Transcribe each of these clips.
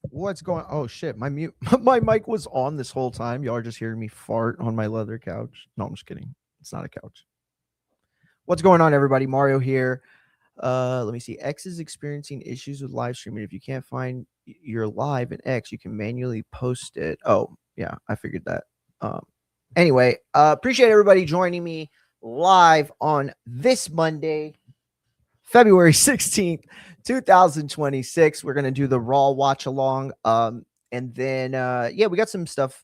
What's going? Oh shit! My mute, my mic was on this whole time. Y'all are just hearing me fart on my leather couch. No, I'm just kidding. It's not a couch. What's going on, everybody? Mario here. Let me see. X is experiencing issues with live streaming. If you can't find your live in X, you can manually post it. Oh yeah, I figured that. Um, anyway, appreciate everybody joining me live on this Monday, February 16th, 2026. We're going to do the Raw watch along. And then, yeah, we got some stuff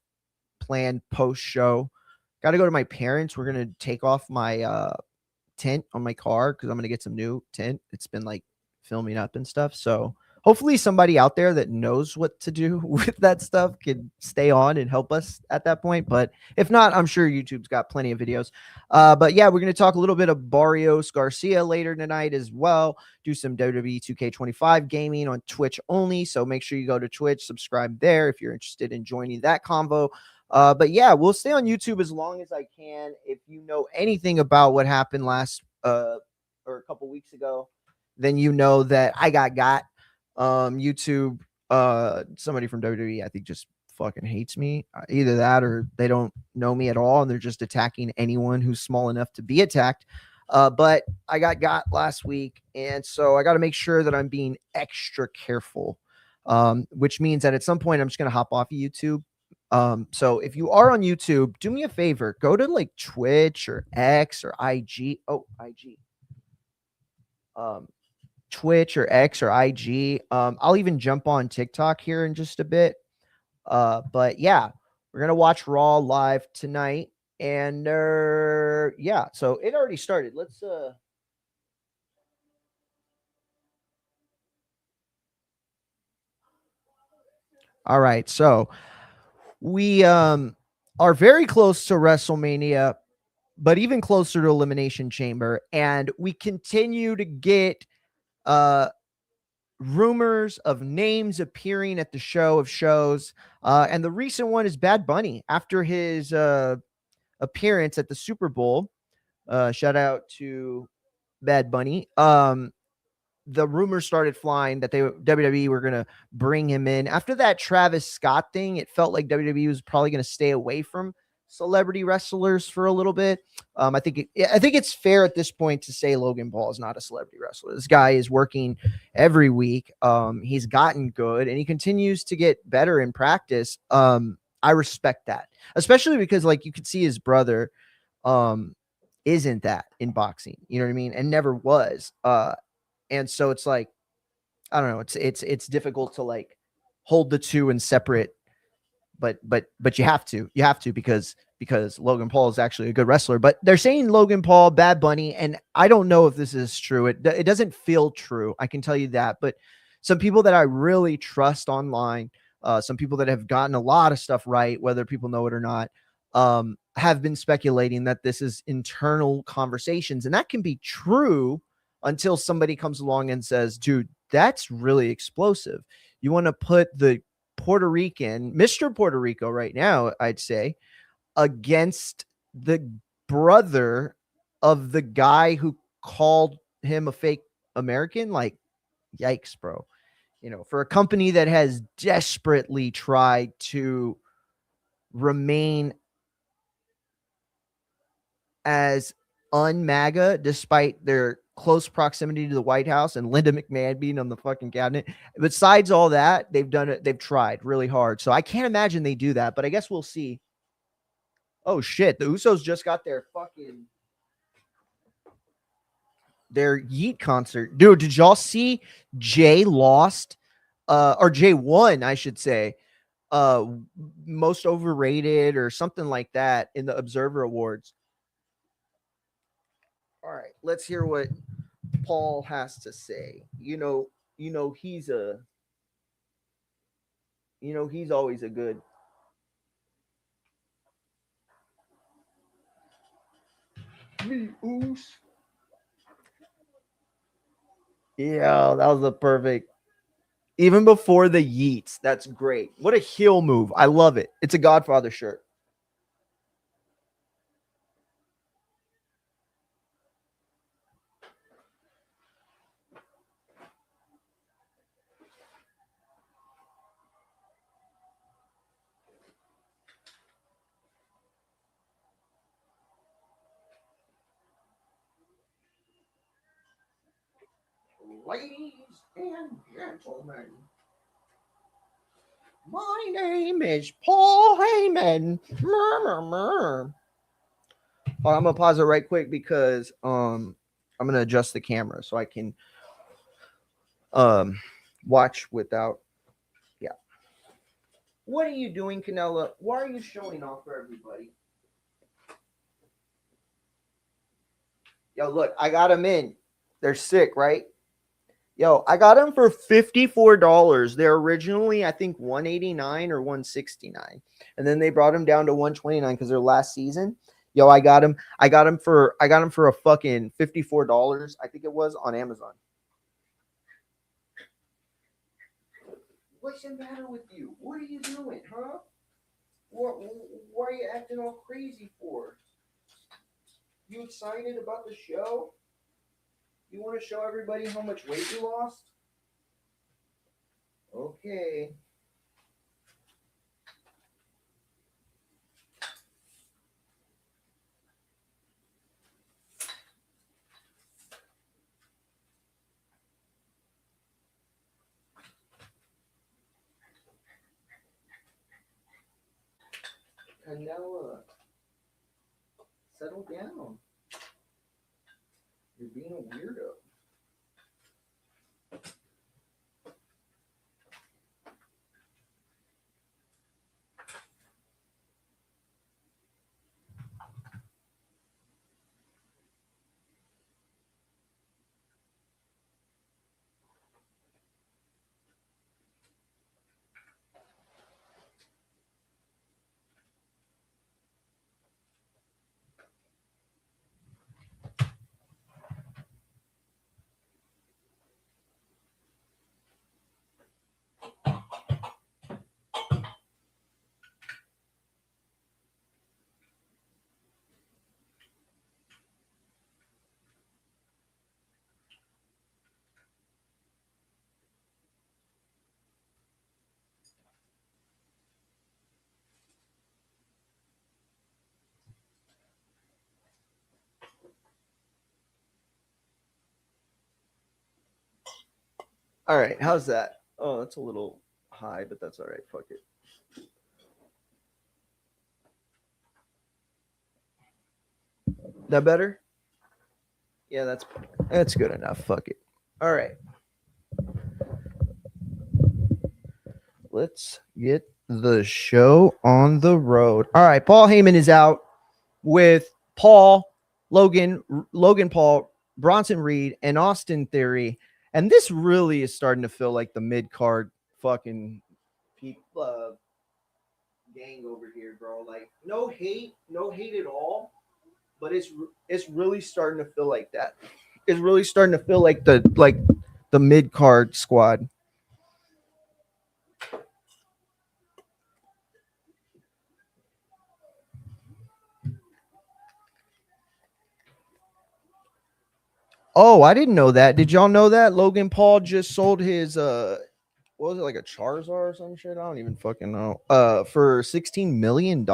planned post show. Got to go to my parents. We're going to take off my tint on my car because I'm going to get some new tint. It's been like filming up and stuff. So hopefully somebody out there that knows what to do with that stuff can stay on and help us at that point. But if not, I'm sure YouTube's got plenty of videos. But yeah, we're going to talk a little bit of Barrios-Garcia later tonight as well. Do some WWE 2K25 gaming on Twitch only. So make sure you go to Twitch, subscribe there if you're interested in joining that convo. But yeah, we'll stay on YouTube as long as I can. If you know anything about what happened last or a couple weeks ago, then you know that I got. YouTube, somebody from WWE, I think, just fucking hates me. Either that or they don't know me at all and they're just attacking anyone who's small enough to be attacked. But I got last week, and so I got to make sure that I'm being extra careful. Which means that at some point I'm just gonna hop off of YouTube. So if you are on YouTube, do me a favor, go to like Twitch or X or IG. Oh, IG. Um, Twitch or X or IG. I'll even jump on TikTok here in just a bit. But yeah, we're gonna watch Raw live tonight. And yeah, so it already started. Let's all right, so we are very close to WrestleMania, but even closer to Elimination Chamber, and we continue to get uh rumors of names appearing at the show of shows. And the recent one is Bad Bunny after his appearance at the Super Bowl. Shout out to Bad Bunny. The rumors started flying that WWE were going to bring him in. After that Travis Scott thing, it felt like WWE was probably going to stay away from celebrity wrestlers for a little bit. I think it's fair at this point to say Logan Paul is not a celebrity wrestler. This guy is working every week. He's gotten good and he continues to get better in practice. I respect that, especially because like you could see his brother um isn't that in boxing, you know what I mean, and never was. And so it's like, I don't know, it's difficult to like hold the two in separate, but you have to because Logan Paul is actually a good wrestler. But they're saying Logan Paul, Bad Bunny, and I don't know if this is true. It doesn't feel true, I can tell you that. But some people that I really trust online, some people that have gotten a lot of stuff right, whether people know it or not, have been speculating that this is internal conversations, and that can be true until somebody comes along and says, dude, that's really explosive. You want to put the Puerto Rican, Mr. Puerto Rico right now, I'd say, against the brother of the guy who called him a fake American. Like, yikes, bro. You know, for a company that has desperately tried to remain as un-MAGA despite their close proximity to the White House and Linda McMahon being on the fucking cabinet. Besides all that, they've done it. They've tried really hard. So I can't imagine they do that, but I guess we'll see. Oh shit, the Usos just got their Yeet concert. Dude, did y'all see Jay lost or Jay won, I should say, uh most overrated or something like that in the Observer Awards. All right, let's hear what Paul has to say. He's he's always a good. Me oos. Yeah, that was the perfect. Even before the yeets, that's great. What a heel move. I love it. It's a Godfather shirt. Ladies and gentlemen, my name is Paul Heyman. I'm gonna pause it right quick because I'm gonna adjust the camera so I can watch without. Yeah. What are you doing, Canella? Why are you showing off for everybody? Yo, look, I got them in. They're sick, right? Yo, I got them for $54. They're originally, I think, 189 or 169, and then they brought them down to 129 because they're last season. Yo, I got them. I got them for a fucking $54. I think it was on Amazon. What's the matter with you? What are you doing, huh? Why are you acting all crazy for? You excited about the show? You want to show everybody how much weight you lost? Okay. Canella, settle down. You're being a weirdo. All right, how's that? Oh, that's a little high, but that's all right. Fuck it. That better? Yeah, that's good enough. Fuck it. All right, let's get the show on the road. All right, Paul Heyman is out with Paul, Logan, Logan Paul, Bronson Reed, and Austin Theory, and this really is starting to feel like the mid card fucking gang over here, bro. Like no hate at all, but it's really starting to feel like that. It's really starting to feel like the mid card squad. Oh, I didn't know that. Did y'all know that Logan Paul just sold his what was it, like a Charizard or some shit? I don't even fucking know. For $16 million,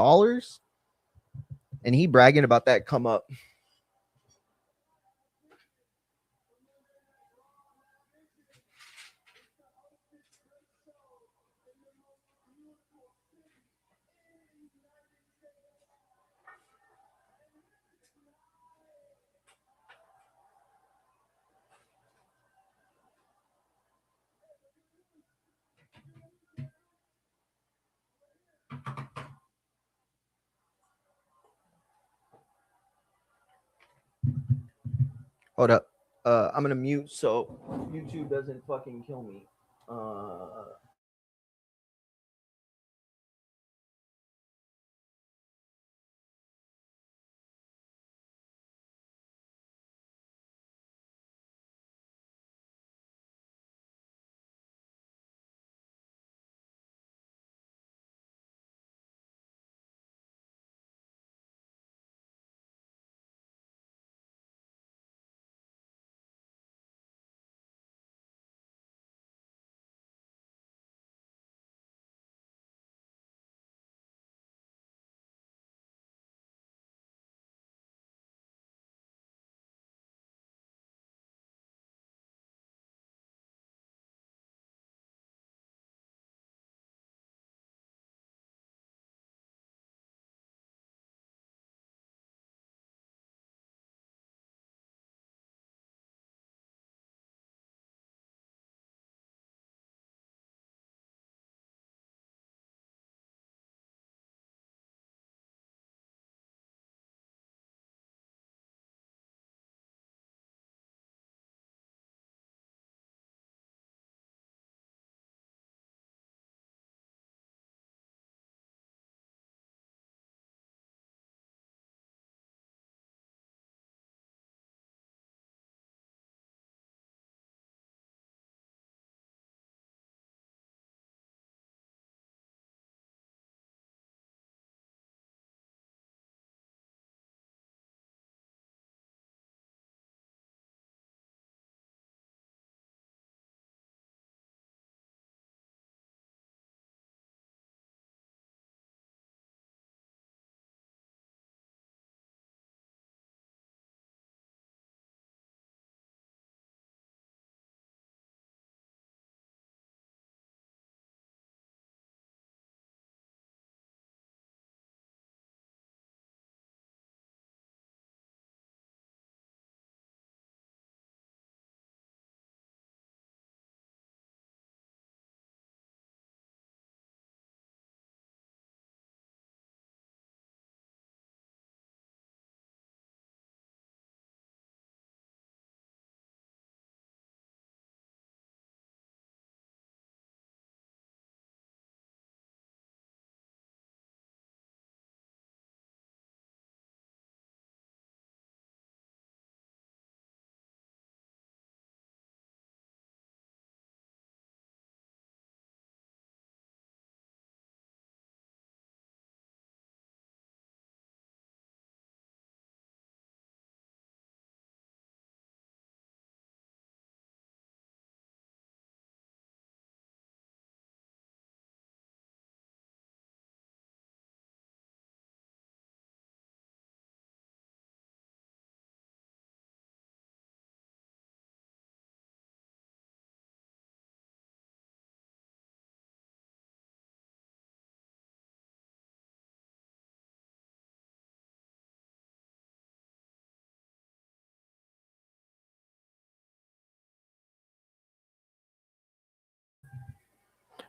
and he bragging about that come up. Hold up. I'm gonna mute so YouTube doesn't fucking kill me.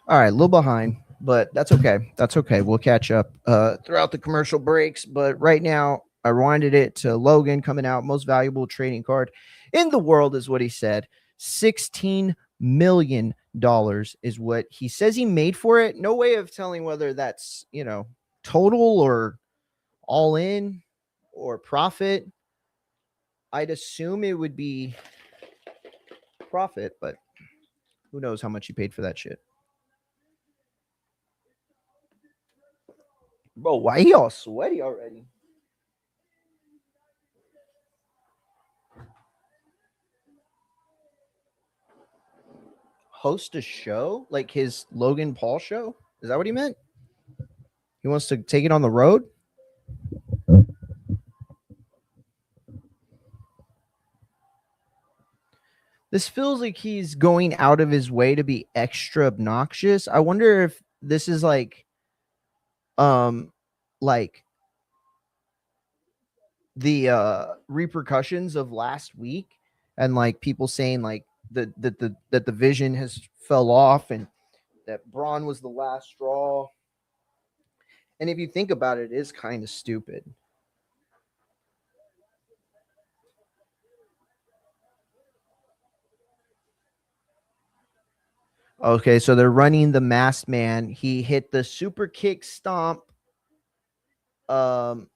All right, a little behind, but that's okay. That's okay. We'll catch up throughout the commercial breaks. But right now, I rewinded it to Logan coming out. Most valuable trading card in the world is what he said. $16 million is what he says he made for it. No way of telling whether that's, total or all in or profit. I'd assume it would be profit, but who knows how much he paid for that shit. Bro, why he all sweaty already? Host a show? Like his Logan Paul show? Is that what he meant? He wants to take it on the road? This feels like he's going out of his way to be extra obnoxious. I wonder if this is like the repercussions of last week and like people saying like that the vision has fell off and that Braun was the last straw. And if you think about it, it is kind of stupid. Okay, so they're running the masked man. He hit the super kick stomp. Um,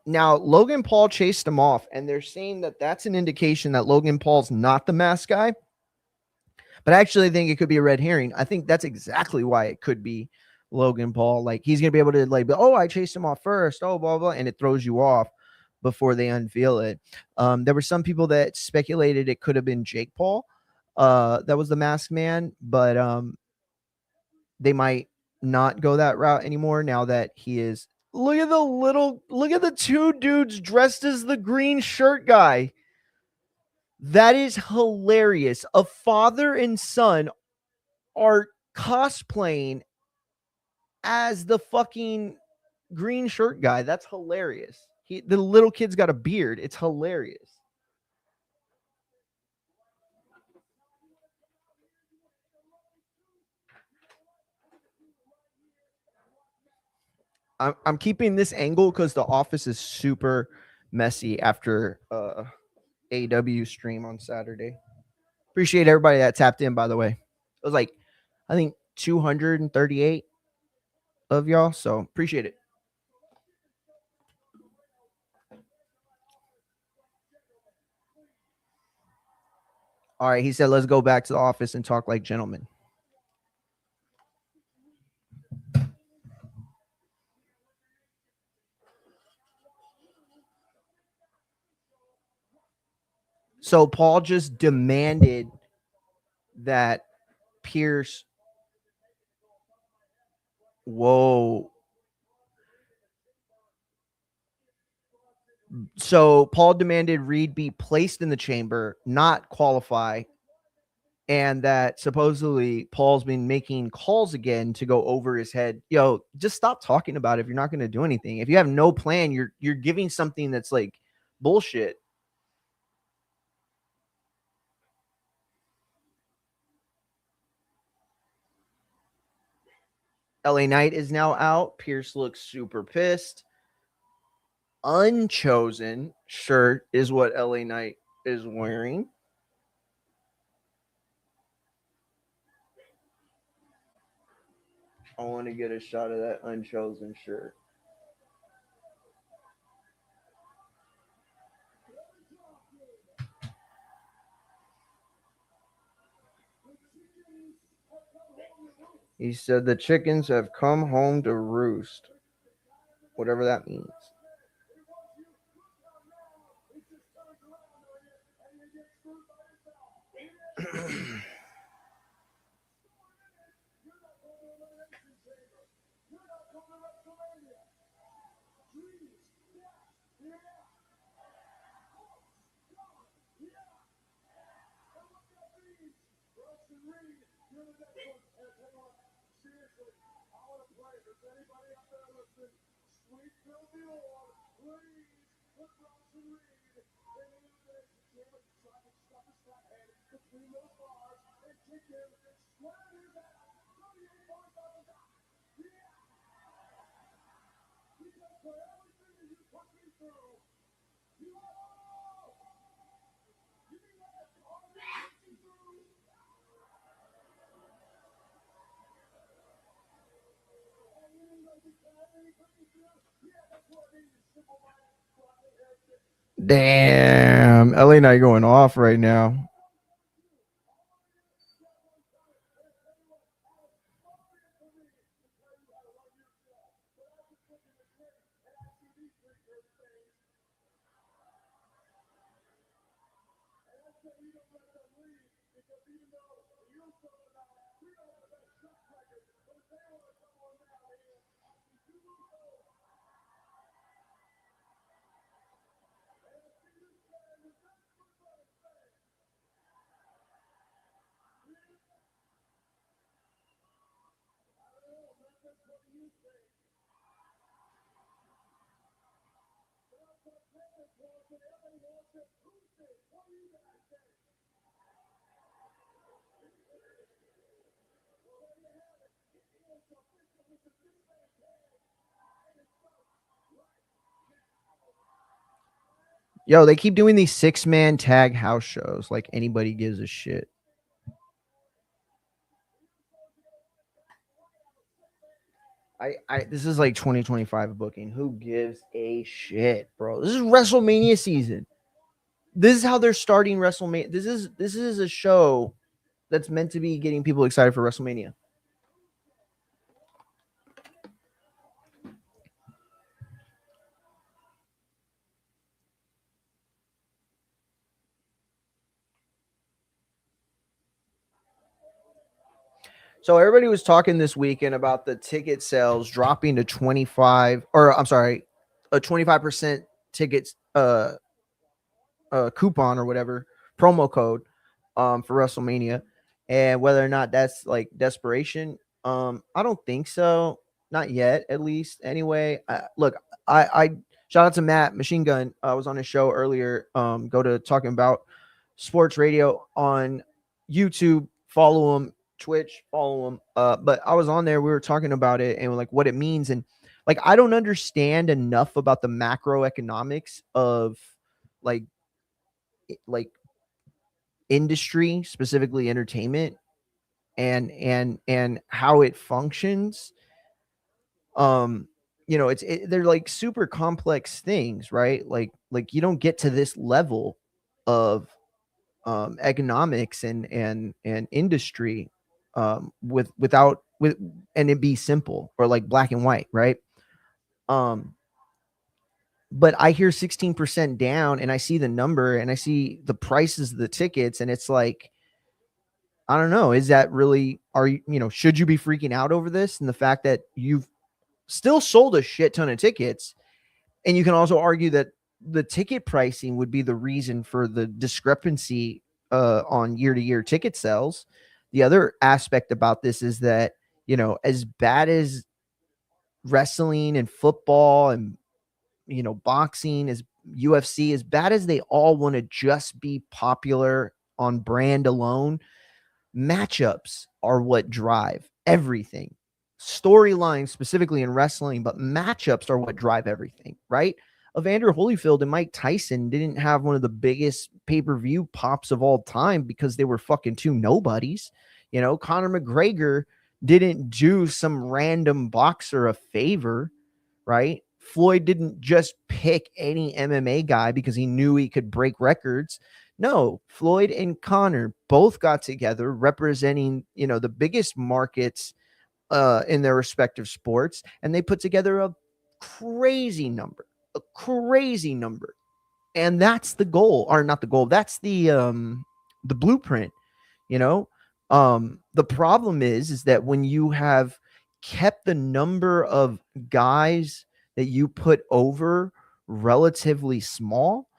Now Logan Paul chased him off, and they're saying that that's an indication that Logan Paul's not the masked guy. But I actually think it could be a red herring. I think that's exactly why it could be Logan Paul. Like he's gonna be able to like, oh, I chased him off first. Oh, blah blah, and it throws you off before they unveil it. There were some people that speculated it could have been Jake Paul. That was the masked man, but they might not go that route anymore now that he is. Look at the two dudes dressed as the green shirt guy. That is hilarious. A father and son are cosplaying as the fucking green shirt guy. That's hilarious. The little kid's got a beard. It's hilarious. I'm keeping this angle because the office is super messy after AW stream on Saturday. Appreciate everybody that tapped in, by the way. It was like, I think 238 of y'all. So appreciate it. All right. He said, let's go back to the office and talk like gentlemen. So Paul just demanded that Pierce. Whoa. So Paul demanded Reed be placed in the chamber, not qualify, and that supposedly Paul's been making calls again to go over his head. Yo, just stop talking about it if you're not going to do anything. If you have no plan, you're giving something that's like bullshit. LA Knight is now out. Pierce looks super pissed. Unchosen shirt is what LA Knight is wearing. I want to get a shot of that unchosen shirt. He said the chickens have come home to roost. Whatever that means. Damn, LA Knight going off right now. Yo, they keep doing these 6-man tag house shows like anybody gives a shit. I this is like 2025 booking. Who gives a shit, bro? This is WrestleMania season. This is how they're starting WrestleMania. This is a show that's meant to be getting people excited for WrestleMania. So everybody was talking this weekend about the ticket sales dropping to 25, or I'm sorry, a 25% tickets coupon or whatever promo code for WrestleMania, and whether or not that's like desperation. I don't think so. Not yet, at least. Anyway, look, I shout out to Matt Machine Gun. I was on his show earlier. Go to Talking About Sports Radio on YouTube. Follow him. Twitch. Follow him. But I was on there. We were talking about it and like what it means, and like I don't understand enough about the macroeconomics of like like industry, specifically entertainment, and how it functions. They're like super complex things, right? Like you don't get to this level of economics and industry with and it be simple or like black and white, right? um but I hear 16% down and I see the number and I see the prices of the tickets, and it's like, I don't know. Is that really, should you be freaking out over this and the fact that you've still sold a shit ton of tickets? And you can also argue that the ticket pricing would be the reason for the discrepancy on year to year ticket sales. The other aspect about this is that, as bad as wrestling and football and, boxing, as UFC, as bad as they all want to just be popular on brand alone, matchups are what drive everything. Storylines, specifically in wrestling, but matchups are what drive everything, right? Evander Holyfield and Mike Tyson didn't have one of the biggest pay-per-view pops of all time because they were fucking two nobodies. Conor McGregor didn't do some random boxer a favor, right? Floyd didn't just pick any MMA guy because he knew he could break records. No, Floyd and Conor both got together representing, the biggest markets in their respective sports, and they put together a crazy number, a crazy number. And that's the goal, or not the goal. That's the blueprint, you know. The problem is that when you have kept the number of guys that you put over relatively small,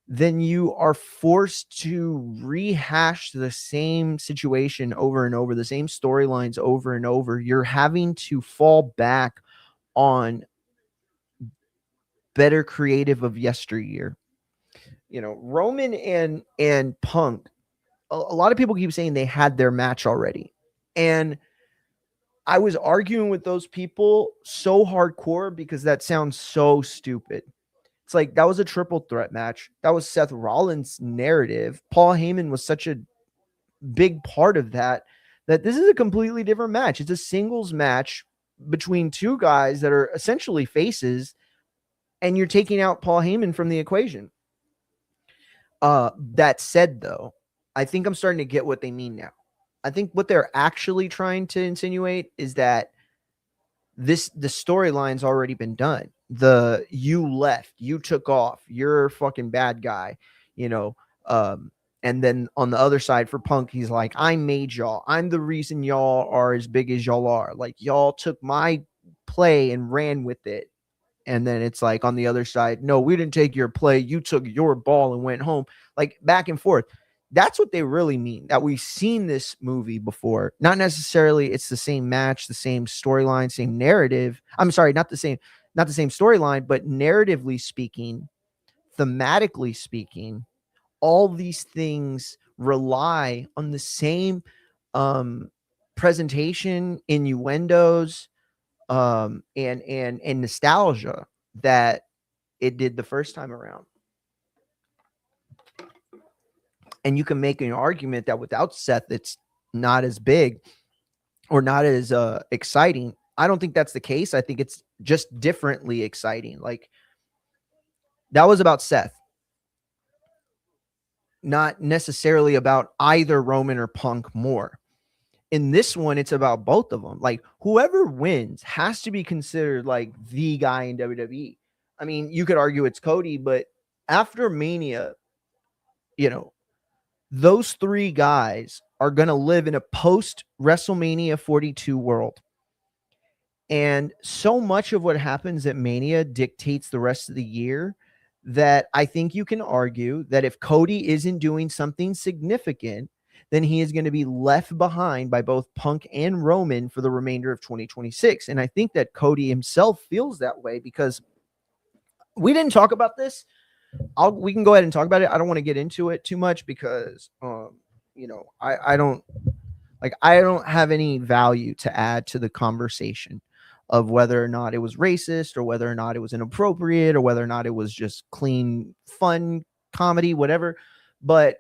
then you are forced to rehash the same situation over and over, the same storylines over and over. You're having to fall back on better creative of yesteryear. Roman and Punk a lot of people keep saying they had their match already. And I was arguing with those people so hardcore because that sounds so stupid. It's like that was a triple threat match. That was Seth Rollins' narrative. Paul Heyman was such a big part of that this is a completely different match. It's a singles match between two guys that are essentially faces, and you're taking out Paul Heyman from the equation. That said, though, I think I'm starting to get what they mean now. I think what they're actually trying to insinuate is that the storyline's already been done. You left, you took off, you're a fucking bad guy, you know. And then on the other side for Punk, he's like, I made y'all. I'm the reason y'all are as big as y'all are. Like, y'all took my play and ran with it. And then it's like on the other side, no, we didn't take your play. You took your ball and went home. Like back and forth. That's what they really mean. That we've seen this movie before. Not necessarily it's the same match, the same storyline, same narrative. I'm sorry, not the same storyline, but narratively speaking, thematically speaking, all these things rely on the same presentation, innuendos, and nostalgia that it did the first time around. And you can make an argument that without Seth, it's not as big or not as exciting. I don't think that's the case. I think it's just differently exciting. Like that was about Seth, not necessarily about either Roman or Punk more. In this one, it's about both of them. Like whoever wins has to be considered like the guy in WWE. I mean, you could argue it's Cody, but after Mania, you know, those three guys are going to live in a post WrestleMania 42 world. And so much of what happens at Mania dictates the rest of the year that I think you can argue that if Cody isn't doing something significant, then he is going to be left behind by both Punk and Roman for the remainder of 2026. And I think that Cody himself feels that way because we didn't talk about this. We can go ahead and talk about it. I don't want to get into it too much because, I don't have any value to add to the conversation of whether or not it was racist or whether or not it was inappropriate or whether or not it was just clean, fun comedy, whatever. But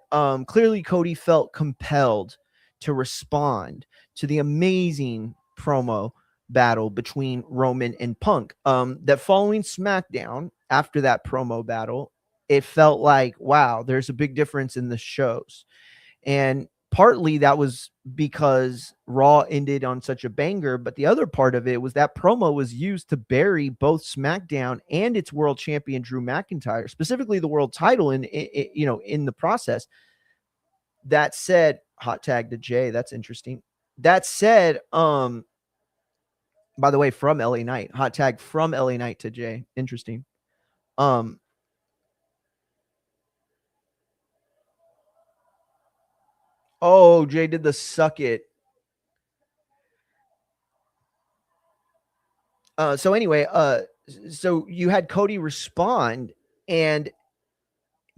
clearly Cody felt compelled to respond to the amazing promo battle between Roman and Punk. That following SmackDown, after that promo battle, it felt like, wow, there's a big difference in the shows. And partly that was because Raw ended on such a banger, but the other part of it was that promo was used to bury both SmackDown and its world champion Drew McIntyre, specifically the world title in the process. That said, hot tag to Jay, that's interesting. That said, by the way, from LA Knight, hot tag from LA Knight to Jay, interesting. Oh, Jay did the suck it. So anyway, so you had Cody respond, and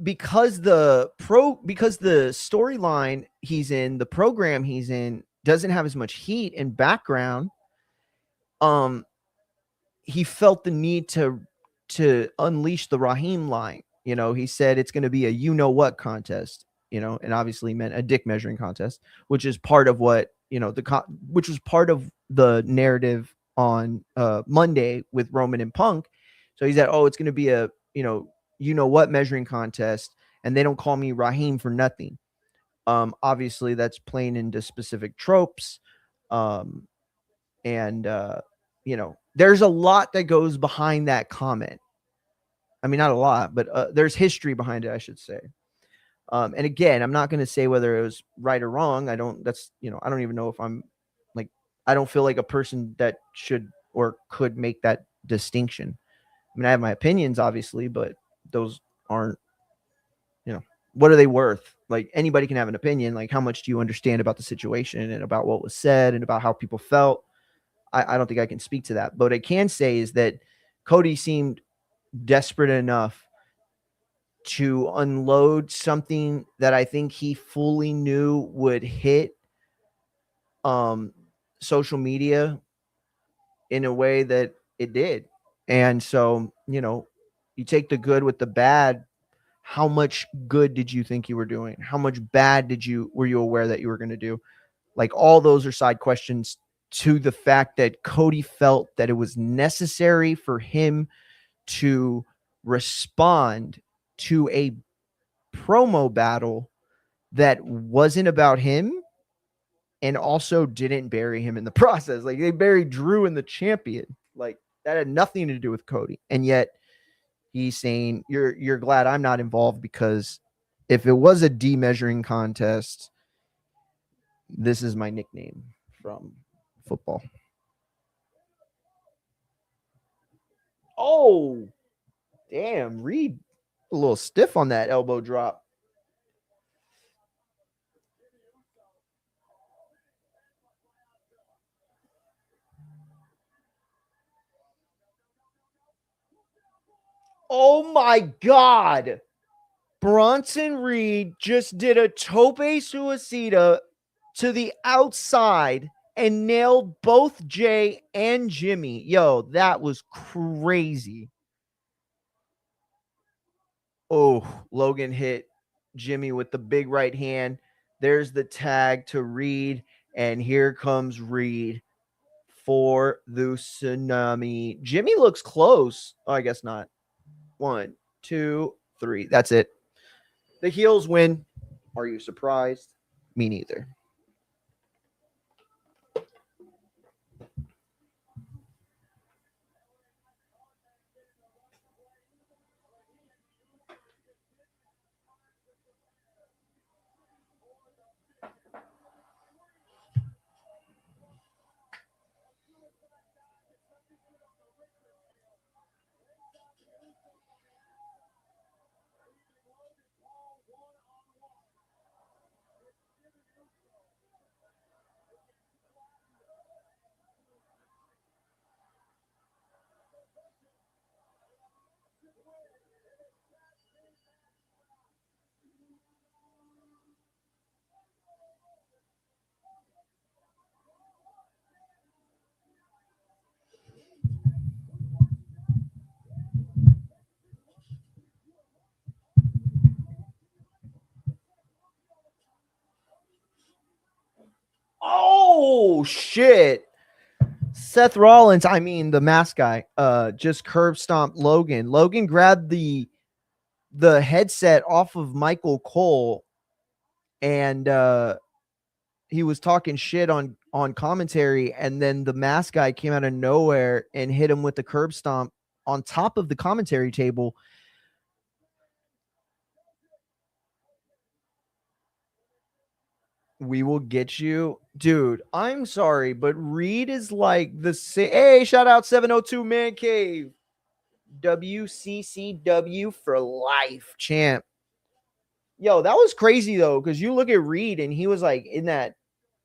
because the storyline he's in, the program he's in, doesn't have as much heat and background, he felt the need to unleash the Raheem line. You know, he said it's going to be a you-know-what contest, and obviously meant a dick measuring contest, which is part of what, which was part of the narrative on Monday with Roman and Punk. So he said, oh, it's going to be a, you-know-what measuring contest, and they don't call me Raheem for nothing. Obviously, that's playing into specific tropes. There's a lot that goes behind that comment. I mean, not a lot, but there's history behind it, I should say. And again, I'm not going to say whether it was right or wrong. I don't even know if I don't feel like a person that should or could make that distinction. I mean, I have my opinions, obviously, but those aren't, what are they worth? Like, anybody can have an opinion. Like, how much do you understand about the situation and about what was said and about how people felt? I don't think I can speak to that. But what I can say is that Cody seemed desperate enough to unload something that I think he fully knew would hit um social media in a way that it did. And so, you take the good with the bad. How much good did you think you were doing? How much bad were you aware that you were going to do? Like, all those are side questions to the fact that Cody felt that it was necessary for him to respond to a promo battle that wasn't about him, and also didn't bury him in the process. Like, they buried Drew and the champion. Like, that had nothing to do with Cody. And yet he's saying, you're glad I'm not involved, because if it was a demeasuring contest, this is my nickname from football. Oh, damn. Reed a little stiff on that elbow drop. Oh my God. Bronson Reed just did a tope suicida to the outside and nailed both Jay and Jimmy. Yo, that was crazy. Oh, Logan hit Jimmy with the big right hand. There's the tag to Reed, and here comes Reed for the tsunami. Jimmy looks close. Oh, I guess not. 1, 2, 3. That's it. The heels win. Are you surprised? Me neither. Oh, shit. Seth Rollins, I mean the mask guy, just curb stomped Logan. Logan grabbed the headset off of Michael Cole, and he was talking shit on commentary, and then the mask guy came out of nowhere and hit him with the curb stomp on top of the commentary table. We will get you, dude. I'm sorry, but Reed is like hey, shout out 702 Man Cave. WCCW for life, champ. Yo, that was crazy though, because you look at Reed and he was like in that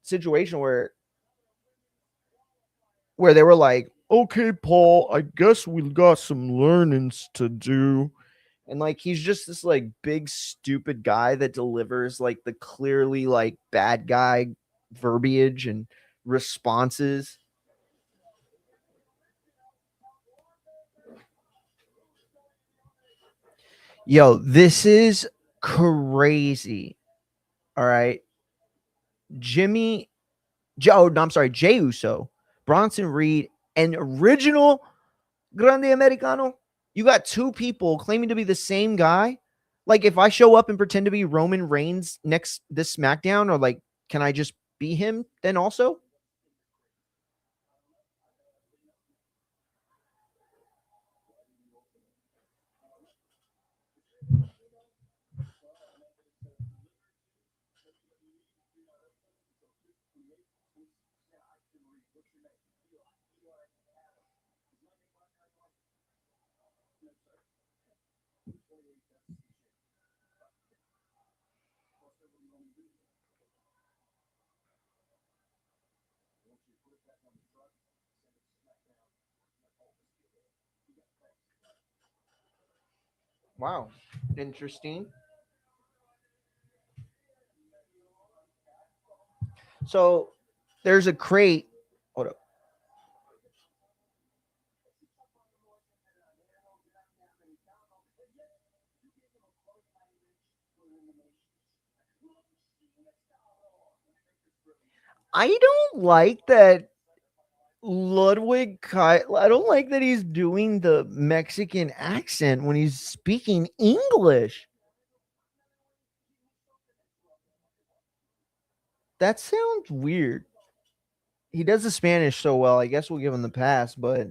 situation where they were like, okay, Paul, I guess we got some learnings to do. And like, he's just this like big stupid guy that delivers like the clearly like bad guy verbiage and responses. Yo, this is crazy. All right. Jimmy Joe, no, I'm sorry, Jey Uso, Bronson Reed, and original Grande Americano. You got two people claiming to be the same guy. Like, if I show up and pretend to be Roman Reigns next this SmackDown, or like, can I just be him then also? Wow. Interesting. So there's a crate. Hold up. I don't like that I don't like that he's doing the Mexican accent when he's speaking English. That sounds weird. He does the Spanish so well. I guess we'll give him the pass, but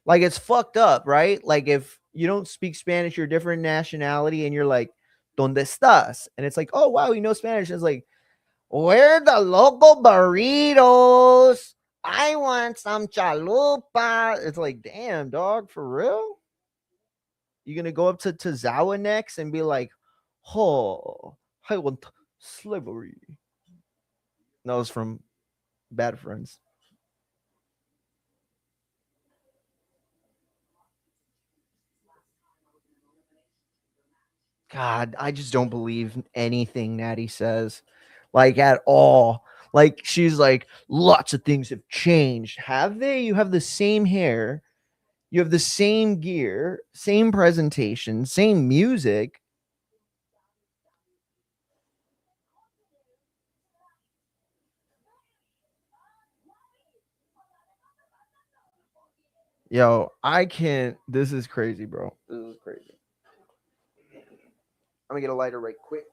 like it's fucked up, right? Like if you don't speak Spanish, you're a different nationality, and you're like, "Donde estás?" And it's like, "Oh wow, you know Spanish." It's like, "Where the local burritos? I want some chalupa." It's like, damn, dog, for real? You gonna go up to Zawa next and be like, "Oh, I want slavery." That was from Bad Friends. God, I just don't believe anything Natty says, like at all. Like she's like, lots of things have changed. Have they? You have the same hair, you have the same gear, same presentation, same music. Yo, I can't. This is crazy, bro. This is crazy. I'm gonna get a lighter right quick.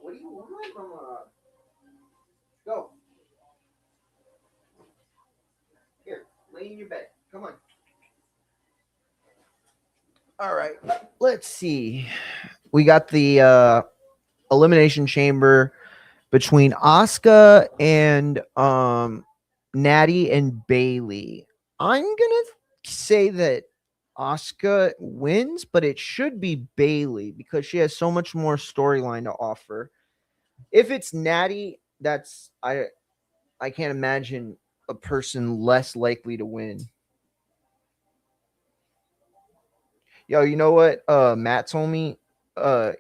What do you want from Go here, lay in your bed. Come on. All right, let's see. We got the elimination chamber between Asuka and Natty and Bailey. I'm gonna say that Asuka wins, but it should be Bailey because she has so much more storyline to offer. If it's Natty, I can't imagine a person less likely to win. Yo, you know what? Matt told me.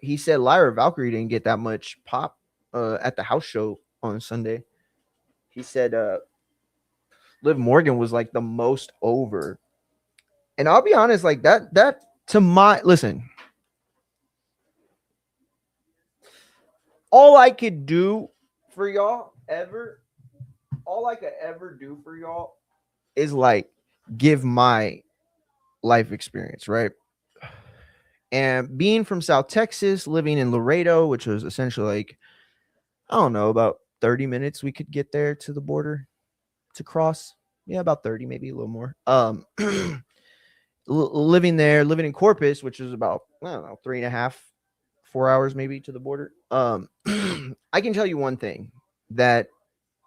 He said Lyra Valkyrie didn't get that much pop at the house show on Sunday. He said Liv Morgan was like the most over. And I'll be honest, like that to my listen, all I could do for y'all ever, all I could ever do for y'all is like give my life experience, right? And being from South Texas, living in Laredo, which was essentially like, I don't know, about 30 minutes we could get there to the border to cross. Yeah, about 30, maybe a little more. Living there, living in Corpus, which is about, I don't know, 3.5, 4 hours maybe to the border. I can tell you one thing that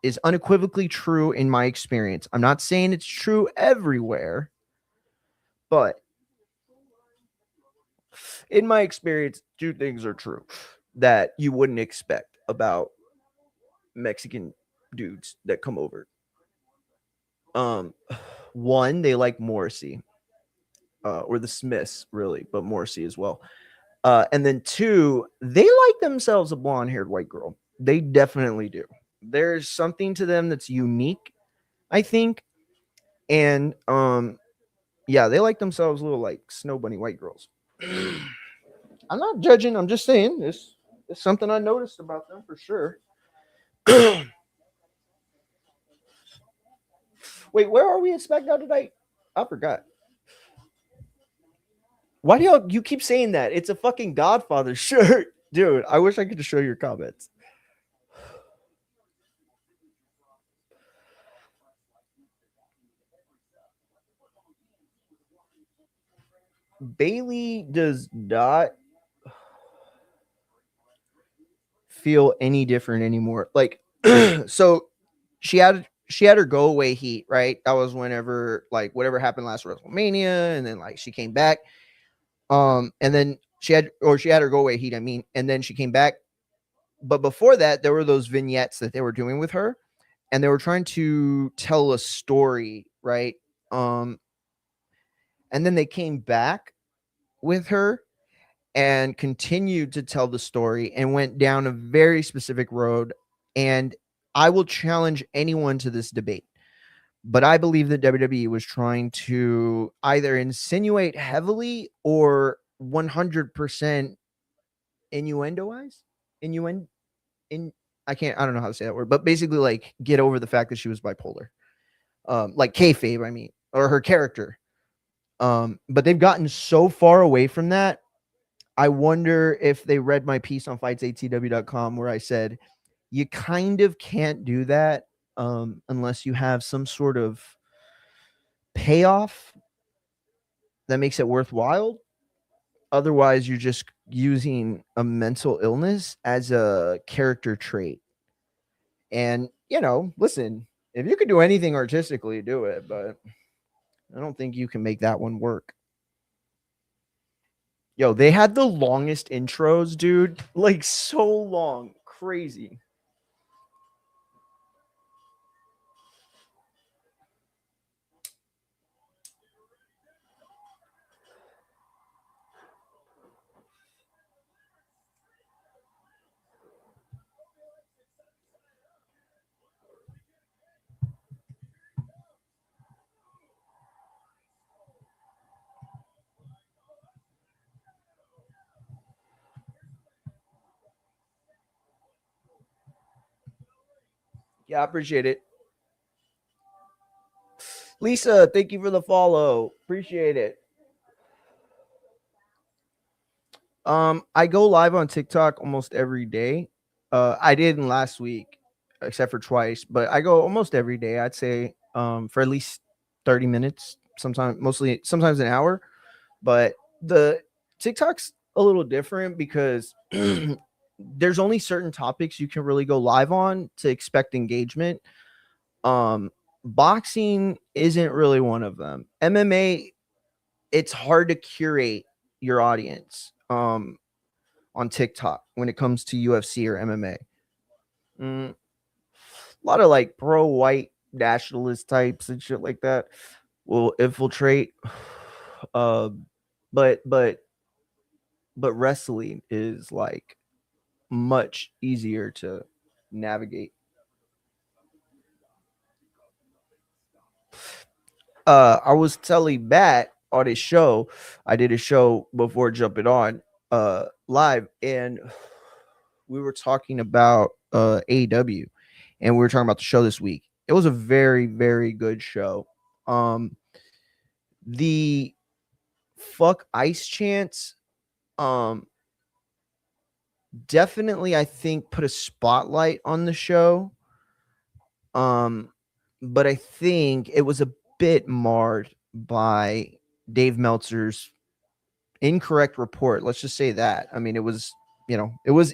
is unequivocally true in my experience. I'm not saying it's true everywhere, but in my experience, two things are true that you wouldn't expect about Mexican dudes that come over. Um, One, they like Morrissey, or the Smiths, really, but Morrissey as well. And then two, they like themselves a blonde haired white girl. They definitely do. There's something to them that's unique, I think. And yeah, they like themselves little like snow bunny white girls. I'm not judging, I'm just saying this is something I noticed about them for sure. Wait, where are we at SmackDown tonight? I forgot. Why do y'all you keep saying that? It's a fucking Godfather shirt. Dude, I wish I could just show your comments. Bailey does not feel any different anymore. Like, so she had she had her go away heat, right? That was whenever like whatever happened last WrestleMania, and then like she came back. And then she had her go away heat, I mean, and then she came back. But before that, there were those vignettes that they were doing with her, and they were trying to tell a story, right? Um, and then they came back with her and continued to tell the story and went down a very specific road. And I will challenge anyone to this debate. But I believe that WWE was trying to either insinuate heavily or 100% innuendoize. Innuendo. In I don't know how to say that word, but basically like get over the fact that she was bipolar. Like kayfabe, I mean, or her character. But they've gotten so far away from that. I wonder if they read my piece on fightsatw.com where I said you kind of can't do that unless you have some sort of payoff that makes it worthwhile. Otherwise, you're just using a mental illness as a character trait. And, listen, if you could do anything artistically, do it, but I don't think you can make that one work. Yo, they had the longest intros, dude. Like so long. Crazy. Yeah, I appreciate it. Lisa, thank you for the follow. Appreciate it. I go live on TikTok almost every day. I didn't last week, except for twice, but I go almost every day. I'd say for at least 30 minutes, sometimes an hour. But the TikTok's a little different because there's only certain topics you can really go live on to expect engagement. Um, Boxing isn't really one of them. MMA, it's hard to curate your audience on TikTok when it comes to UFC or MMA. A lot of like pro white nationalist types and shit like that will infiltrate. Uh, but wrestling is like much easier to navigate. I was telling Matt on his show, I did a show before jumping on live, and we were talking about AEW, and we were talking about the show this week. It was a very, very good show. The fuck ice chants, um, definitely I think put a spotlight on the show. Um, but I think it was a bit marred by Dave Meltzer's incorrect report. Let's just say that. I mean, it was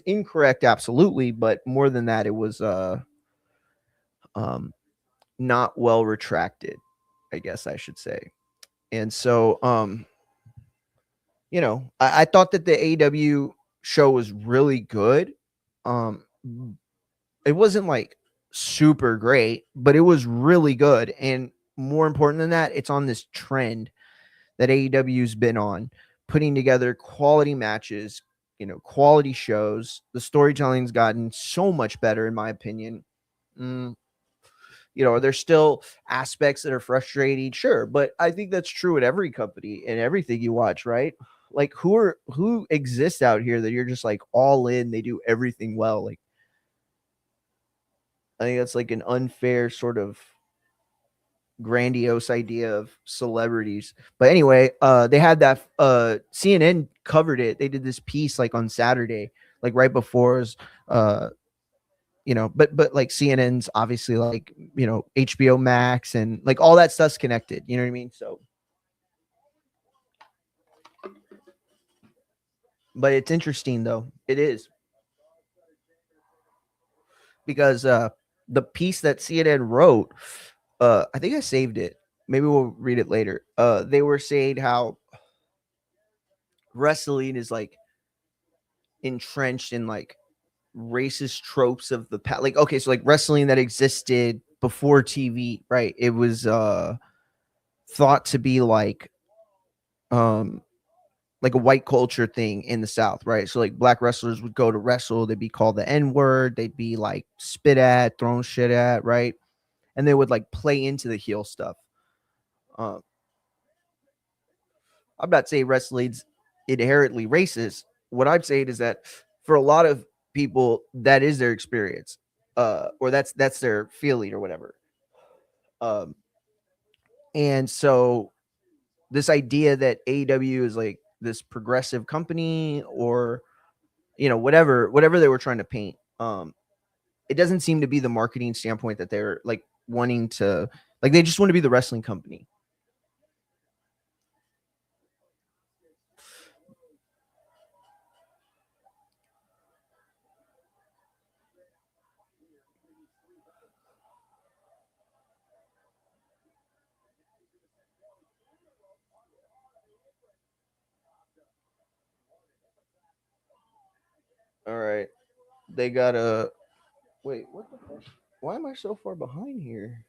incorrect, absolutely, but more than that, it was um, not well retracted, I guess I should say. And so, I thought that the AW show was really good. Um, it wasn't like super great, but it was really good. And more important than that, it's on this trend that AEW's been on, putting together quality matches, quality shows. The storytelling's gotten so much better, in my opinion. Mm, there's still aspects that are frustrating, sure, but I think that's true at every company and everything you watch, right? Like who exists out here that you're just like all in, they do everything well. Like I think that's like an unfair sort of grandiose idea of celebrities. But anyway, they had that CNN covered it. They did this piece like on Saturday, like right before us, but like CNN's obviously like, HBO Max and like all that stuff's connected, you know what I mean? So but it's interesting though. It is because the piece that CNN wrote, I think I saved it. Maybe we'll read it later. They were saying how wrestling is like entrenched in like racist tropes of the past. Like, okay, so like wrestling that existed before TV, right? It was thought to be um like a white culture thing in the South, right? So like black wrestlers would go to wrestle, they'd be called the N-word, they'd be like spit at, thrown shit at, right? And they would like play into the heel stuff. Um, I'm not saying wrestling's inherently racist. What I'm saying is that for a lot of people, that is their experience, or that's their feeling or whatever. Um, and so this idea that AEW is like this progressive company, or whatever they were trying to paint, it doesn't seem to be the marketing standpoint that they're like wanting to, like they just want to be the wrestling company. All right, they got a wait. What the fuck? Why am I so far behind here?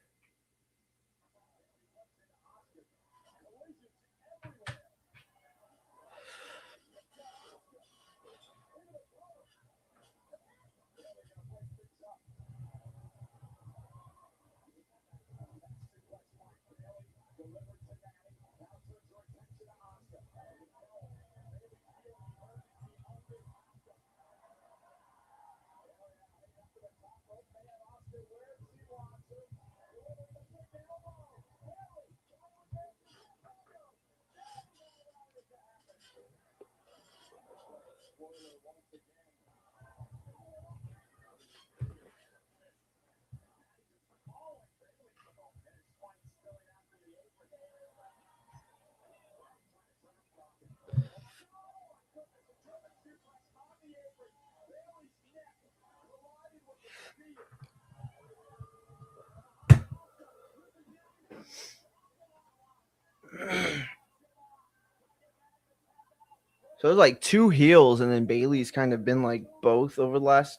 So it was like two heels, and then Bailey's kind of been like both over the last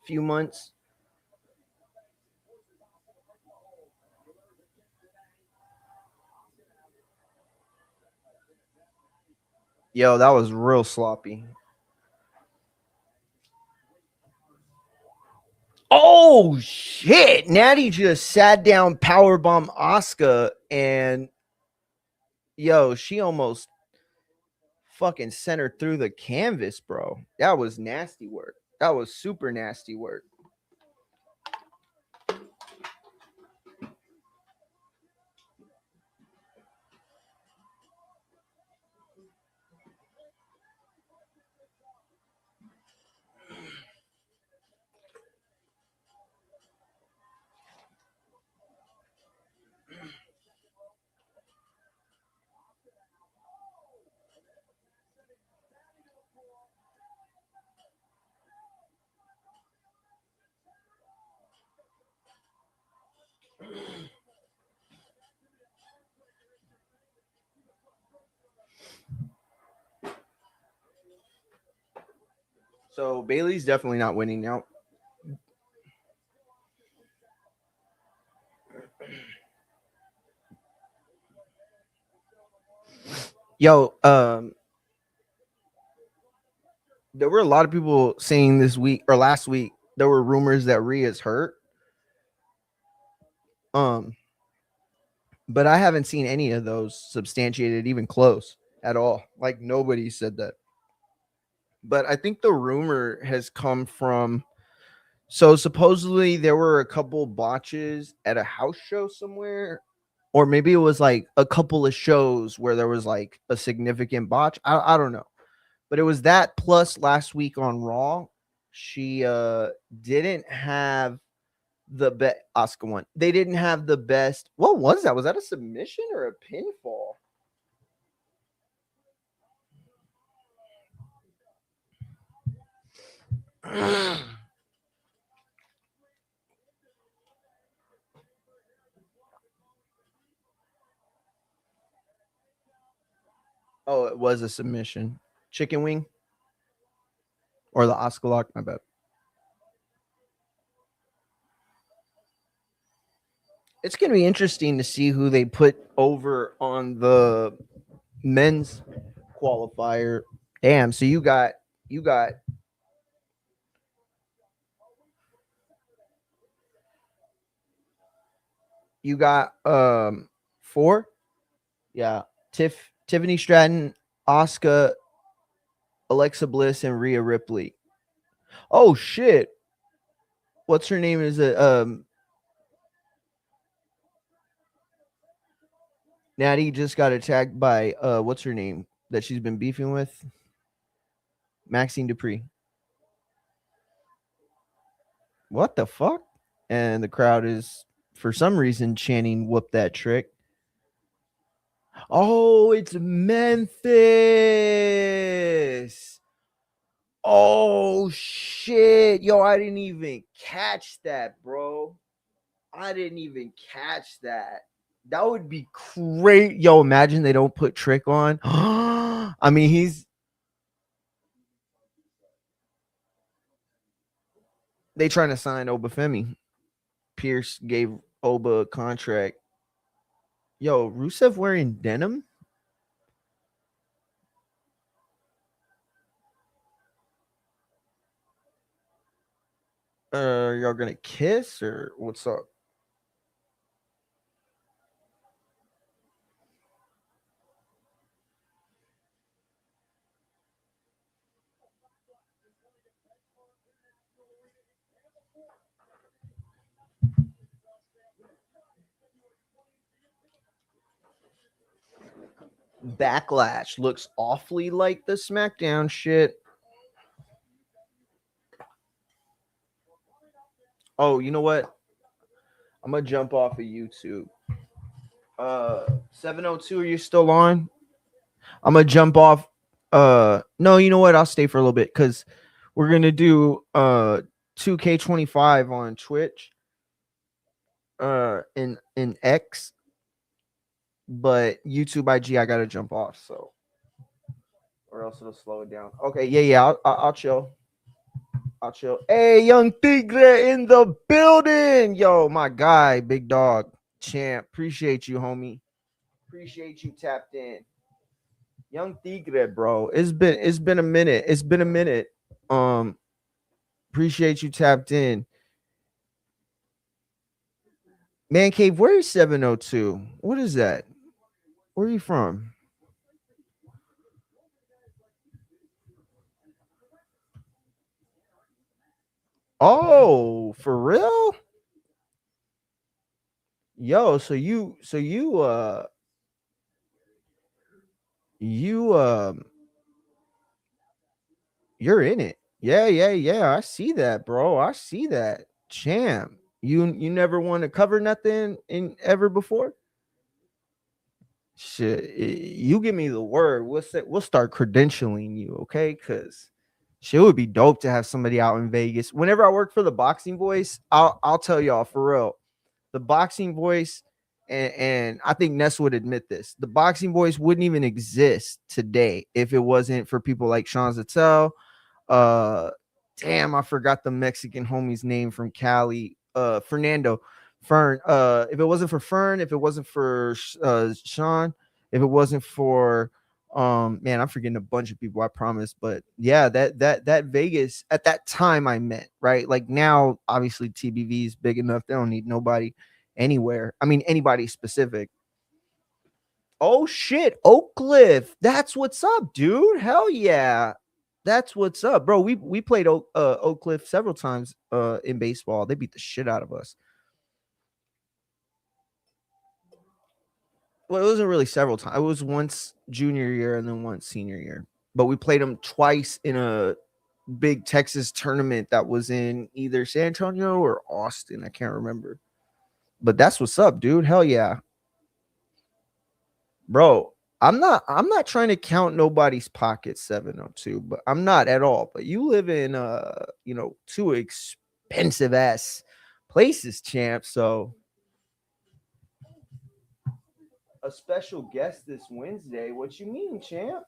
few months. Yo, that was real sloppy. Oh shit! Natty just sat down, powerbomb Oscar, and yo, she almost fucking sent her through the canvas, bro. That was nasty work. That was super nasty work. So Bailey's definitely not winning now. Yo, there were a lot of people saying this week or last week there were rumors that Rhea's hurt. Um, but I haven't seen any of those substantiated, even close at all. Like nobody said that. But I think the rumor has come from, so supposedly there were a couple botches at a house show somewhere, or maybe it was like a couple of shows where there was like a significant botch. I don't know. But it was that plus last week on Raw, she didn't have the best Oscar one. They didn't have the best. What was that? Was that a submission or a pinfall? Oh, it was a submission. Chicken wing or the Oscar lock? My bad. It's gonna be interesting to see who they put over on the men's qualifier. Damn. So you got you got four. Yeah. Tiffany Stratton, Oscar, Alexa Bliss, and Rhea Ripley. Oh shit. What's her name? Is it Natty just got attacked by what's her name that she's been beefing with? Maxine Dupree. What the fuck? And the crowd is for some reason chanting whoop that trick. Oh, it's Memphis. Oh shit. Yo, I didn't even catch that, bro. I didn't even catch that. That would be great. Yo, imagine they don't put Trick on. I mean, they trying to sign Obafemi. Pierce gave Oba a contract. Yo, Rusev wearing denim? Y'all gonna kiss or what's up? Backlash looks awfully like the SmackDown shit. Oh, you know what? I'm gonna jump off of YouTube. 702, are you still on? I'm gonna jump off. No, you know what? I'll stay for a little bit because we're gonna do 2K25 on Twitch. In X, but YouTube IG I gotta jump off, so or else it'll slow it down. Okay, yeah, I'll chill. I'll chill. Hey, young Tigre in the building. Yo, my guy, big dog, champ. Appreciate you, homie. Appreciate you tapped in. Young Tigre, bro. It's been a minute. It's been a minute. Um, appreciate you tapped in. Man Cave, where is 702? What is that? Where are you from? Oh, for real? Yo, so you you're in it. Yeah, yeah, yeah. I see that, bro. I see that. Champ. You never want to cover nothing in ever before? Shit. You give me the word. We'll start credentialing you, okay? Cause shit would be dope to have somebody out in Vegas. Whenever I work for the Boxing Voice, I'll tell y'all for real. The Boxing Voice, and I think Ness would admit this. The Boxing Voice wouldn't even exist today if it wasn't for people like Sean Zattel. Uh, damn, I forgot the Mexican homie's name from Cali. Fernando Fern. If it wasn't for Fern, if it wasn't for Sean, if it wasn't for man, I'm forgetting a bunch of people, I promise. But yeah, that Vegas at that time I meant, right? Like now, obviously TBV is big enough. They don't need nobody anywhere. I mean anybody specific. Oh shit, Oak Cliff. That's what's up, dude. Hell yeah. That's what's up, bro. We played Oak Cliff several times in baseball. They beat the shit out of us. Well, it wasn't really several times. It was once junior year and then once senior year. But we played them twice in a big Texas tournament that was in either San Antonio or Austin. I can't remember. But that's what's up, dude. Hell yeah. Bro, I'm not trying to count nobody's pockets 702, but I'm not at all. But you live in two expensive ass places, champ. So a special guest this Wednesday. What you mean, champ?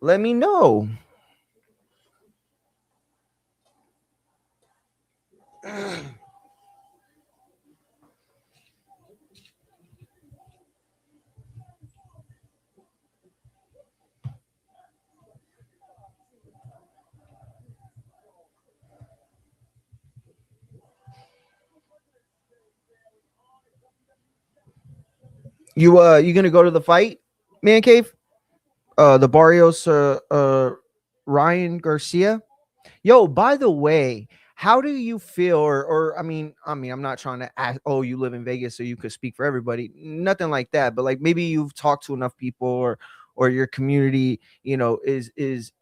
Let me know. You gonna go to the fight, man cave? The Barrios Ryan Garcia. Yo, by the way, how do you feel or I mean I'm not trying to ask, oh, you live in Vegas so you could speak for everybody. Nothing like that, but like maybe you've talked to enough people or your community, is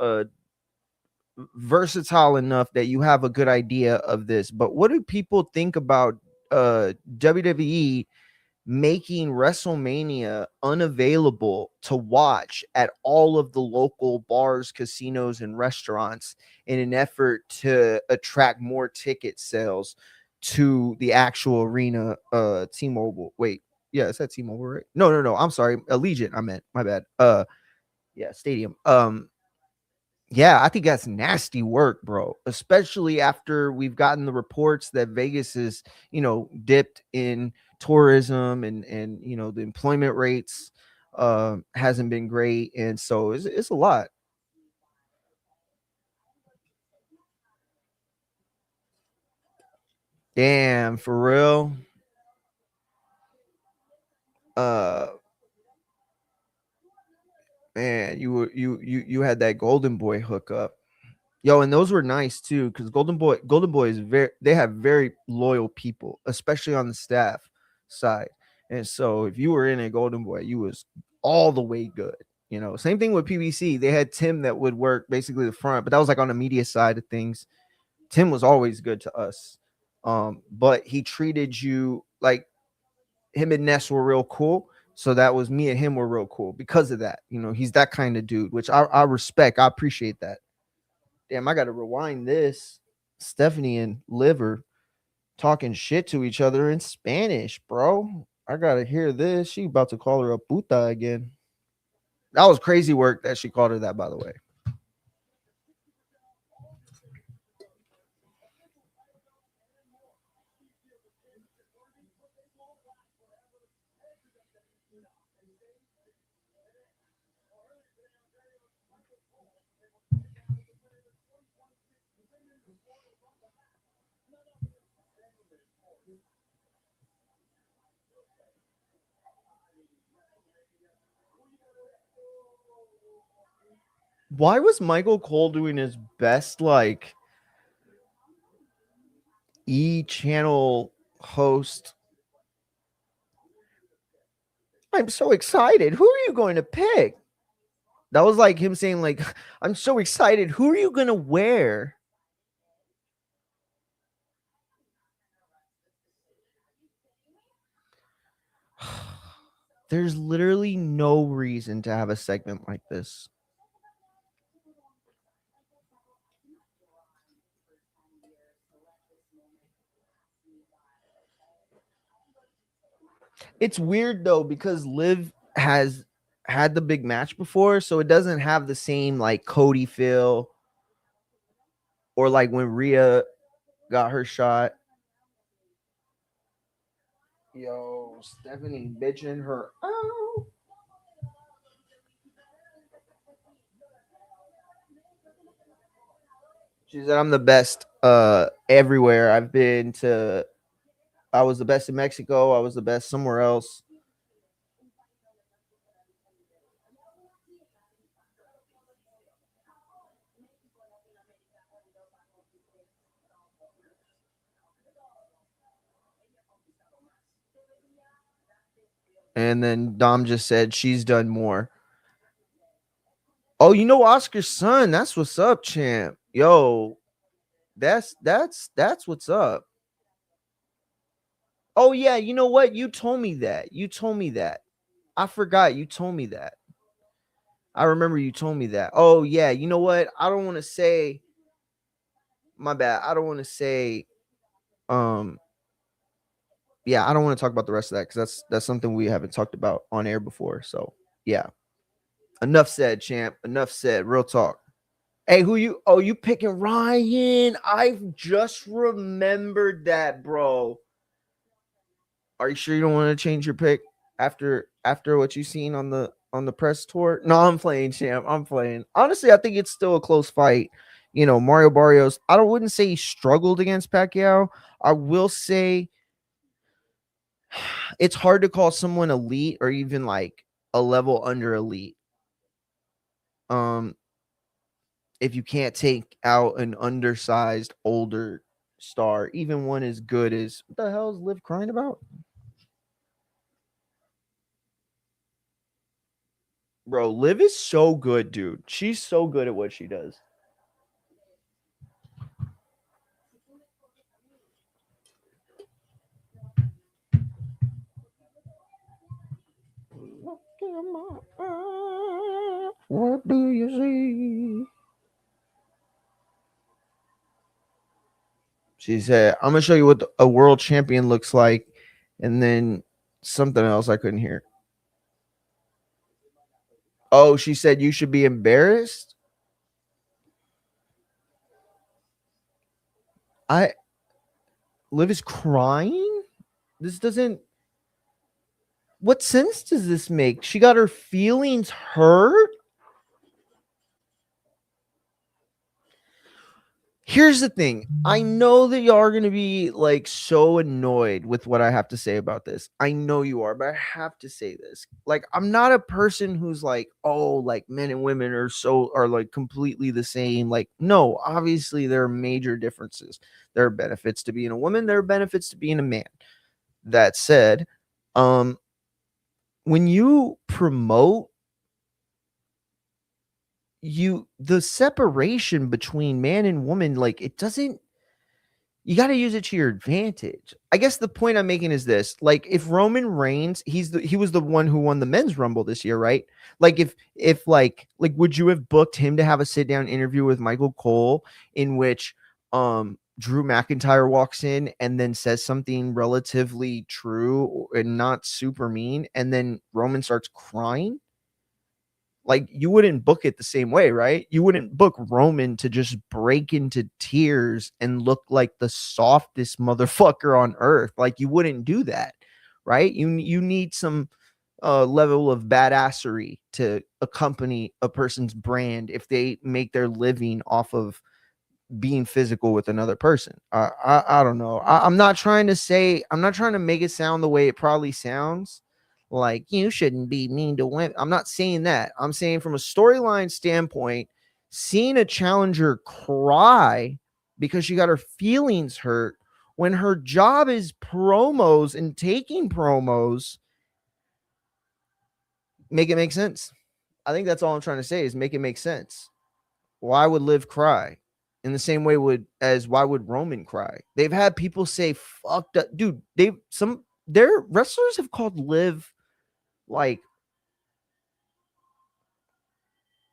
versatile enough that you have a good idea of this. But what do people think about WWE making WrestleMania unavailable to watch at all of the local bars, casinos, and restaurants in an effort to attract more ticket sales to the actual arena? T-Mobile. Wait, yeah, is that T-Mobile, right? No. I'm sorry, Allegiant. I meant my bad. Yeah, Stadium. Yeah, I think that's nasty work, bro. Especially after we've gotten the reports that Vegas is, dipped in tourism and the employment rates hasn't been great, and so it's a lot. Damn, for real. Uh, man, you had that Golden Boy hookup. Yo, and those were nice too, because Golden Boy is they have very loyal people, especially on the staff side. And so if you were in a Golden Boy, you was all the way good. Same thing with PBC. They had Tim that would work basically the front, but that was like on the media side of things. Tim was always good to us. But he treated you like him and Ness were real cool. So that was me and him were real cool because of that. He's that kind of dude, which I respect. I appreciate that. Damn, I got to rewind this. Stephanie and Liver talking shit to each other in Spanish, bro. I got to hear this. She about to call her a puta again. That was crazy work that she called her that, by the way. Why was Michael Cole doing his best, like, channel host? I'm so excited. Who are you going to pick? That was like him saying, like, I'm so excited. Who are you going to wear? There's literally no reason to have a segment like this. It's weird though because Liv has had the big match before, so it doesn't have the same like Cody feel or like when Rhea got her shot. Yo, Stephanie bitching her. Oh, she said I'm the best everywhere. I've been to. I was the best in Mexico. I was the best somewhere else. And then Dom just said she's done more. Oh, Oscar's son. That's what's up, champ. Yo, that's what's up. Oh yeah, you know what? You told me that. You told me that. I forgot you told me that. I remember you told me that. Oh yeah, you know what? I don't want to say my bad. I don't want to say um yeah, I don't want to talk about the rest of that because that's something we haven't talked about on air before. So yeah, enough said, champ. Enough said. Real talk. Hey, who you? Oh, you picking Ryan? I've just remembered that, bro. Are you sure you don't want to change your pick after what you've seen on the press tour? No, I'm playing, champ. I'm playing. Honestly, I think it's still a close fight. You know, Mario Barrios. Wouldn't say he struggled against Pacquiao. I will say it's hard to call someone elite or even like a level under elite. Um, if you can't take out an undersized older star, even one as good as what the hell is Liv crying about? Bro, Liv is so good, dude. She's so good at what she does. What do you see? She said, I'm gonna show you what a world champion looks like, and then something else I couldn't hear. Oh, she said you should be embarrassed. I Liv is crying. This doesn't. What sense does this make? She got her feelings hurt. Here's the thing. I know that y'all are going to be like so annoyed with what I have to say about this. I know you are, but I have to say this. Like, I'm not a person who's like, oh, like men and women are like completely the same. Like, no, obviously there are major differences. There are benefits to being a woman, there are benefits to being a man. That said, um, when you promote the separation between man and woman, like it doesn't, you got to use it to your advantage. I guess the point I'm making is this: like, if Roman Reigns, he was the one who won the men's rumble this year, right? Like, if like, would you have booked him to have a sit down interview with Michael Cole in which Drew McIntyre walks in and then says something relatively true and not super mean, and then Roman starts crying? Like, you wouldn't book it the same way, right? You wouldn't book Roman to just break into tears and look like the softest motherfucker on earth. Like, you wouldn't do that, right? You need some level of badassery to accompany a person's brand if they make their living off of being physical with another person. I don't know. I'm not trying to make it sound the way it probably sounds. Like, you shouldn't be mean to women. I'm not saying that. I'm saying from a storyline standpoint, seeing a challenger cry because she got her feelings hurt when her job is promos and taking promos, make it make sense. I think that's all I'm trying to say is make it make sense. Why would Liv cry? In the same way why would Roman cry? They've had people say fucked up, dude. Their wrestlers have called Liv like,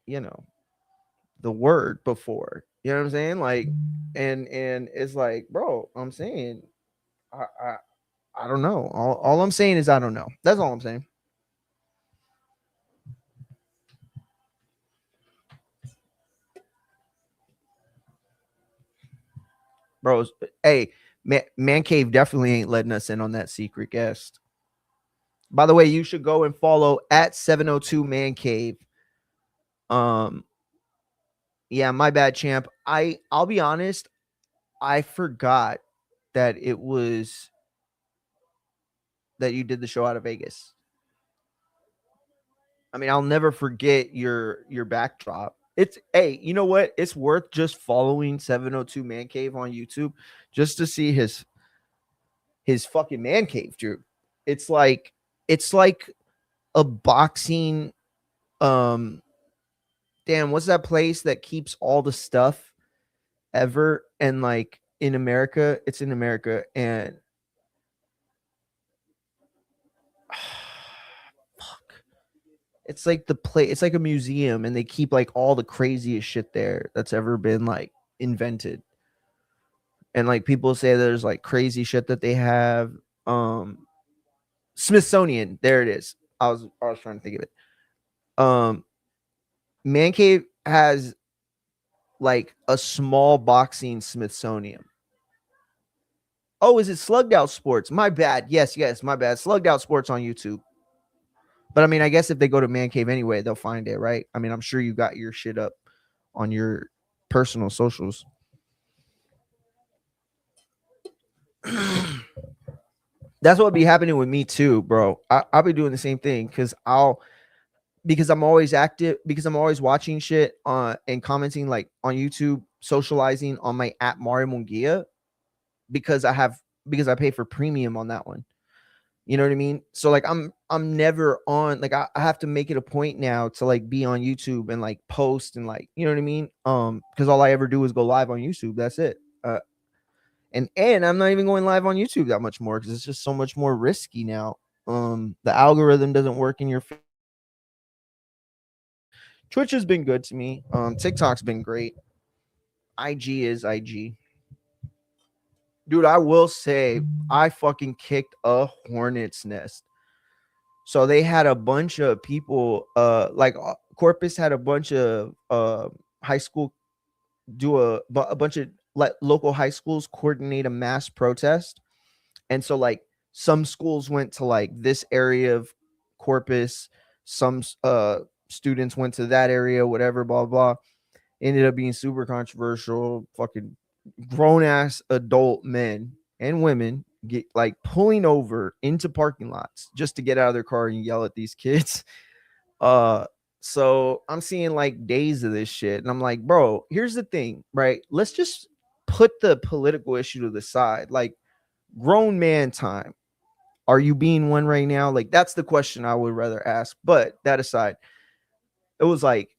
you know, the word before. You know what I'm saying? Like, and it's like, bro, I'm saying I I, I don't know. All I'm saying is I don't know. That's all I'm saying. Bros, hey, Man Cave definitely ain't letting us in on that secret guest. By the way, you should go and follow at 702 Man Cave. Um, yeah, my bad, champ. I'll be honest, I forgot that it was that you did the show out of Vegas. I mean, I'll never forget your backdrop. It's, hey, you know what? It's worth just following 702 Man Cave on YouTube just to see his fucking man cave, dude. It's like it's like a boxing um damn, what's that place that keeps all the stuff ever? And like in America, it's in America, and fuck, it's like the place. It's like a museum, and they keep like all the craziest shit there that's ever been like invented. And like people say there's like crazy shit that they have. Um, Smithsonian. There it is. I was trying to think of it. Man Cave has like a small boxing Smithsonian. Oh, is it Slugged Out Sports? My bad. Yes, my bad. Slugged Out Sports on YouTube. But I mean, I guess if they go to Man Cave anyway, they'll find it, right? I mean, I'm sure you got your shit up on your personal socials. That's what be happening with me too, bro. I'll be doing the same thing because I'm always active, because I'm always watching shit and commenting like on YouTube, socializing on my at Mario Munguia because I pay for premium on that one. You know what I mean? So like I'm never on, like I have to make it a point now to like be on YouTube and like post and like, you know what I mean? Because all I ever do is go live on YouTube. That's it. And I'm not even going live on YouTube that much more because it's just so much more risky now. The algorithm doesn't work in your favor. Twitch has been good to me. TikTok's been great. IG is IG. Dude, I will say I fucking kicked a hornet's nest. So they had a bunch of people, Corpus had a bunch of high school do a bunch of local high schools coordinate a mass protest. And so like some schools went to like this area of Corpus, some students went to that area, whatever, blah blah. Ended up being super controversial. Fucking grown ass adult men and women get like pulling over into parking lots just to get out of their car and yell at these kids. So I'm seeing like days of this shit, and I'm like, bro, here's the thing, right? Let's just put the political issue to the side. Like, grown man time. Are you being one right now? Like, that's the question I would rather ask. But that aside, it was like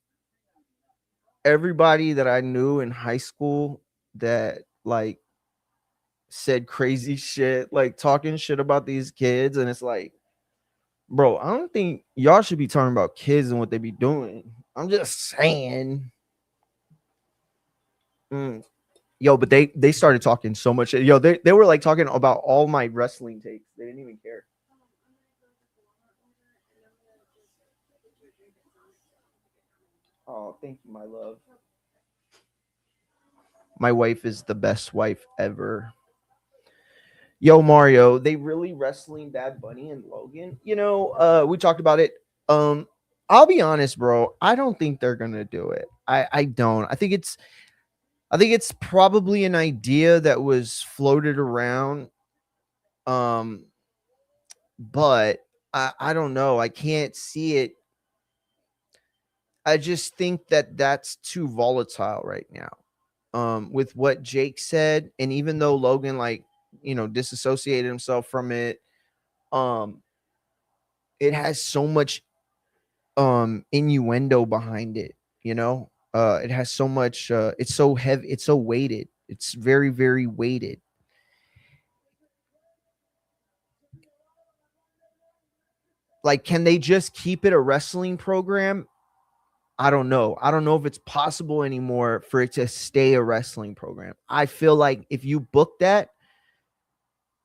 everybody that I knew in high school that like said crazy shit, like talking shit about these kids. And it's like, bro, I don't think y'all should be talking about kids and what they be doing. I'm just saying. Yo, but they started talking so much. Yo, they were like talking about all my wrestling takes. They didn't even care. Oh, thank you, my love. My wife is the best wife ever. Yo, Mario, they really wrestling Bad Bunny and Logan. We talked about it. I'll be honest, bro. I don't think they're gonna do it. I don't. I think it's probably an idea that was floated around. Um, but I don't know. I can't see it. I just think that that's too volatile right now. With what Jake said, and even though Logan like disassociated himself from it, um, it has so much innuendo behind it. It has so much. It's so heavy. It's so weighted. It's very very weighted. Like, can they just keep it a wrestling program? I don't know. I don't know if it's possible anymore for it to stay a wrestling program. I feel like if you book that,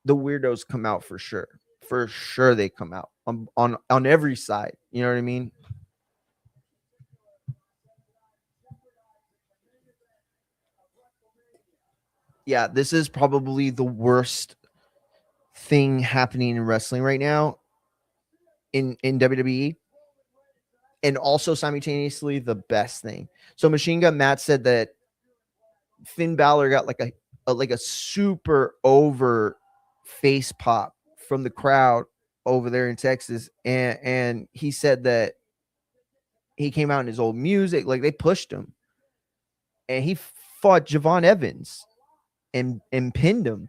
the weirdos come out for sure. For sure they come out on every side. You know what I mean? Yeah, this is probably the worst thing happening in wrestling right now in WWE, and also simultaneously the best thing. So Machine Gun Matt said that Finn Balor got like a super over face pop from the crowd over there in Texas, and he said that he came out in his old music, like they pushed him, and he fought Javon Evans and pinned him.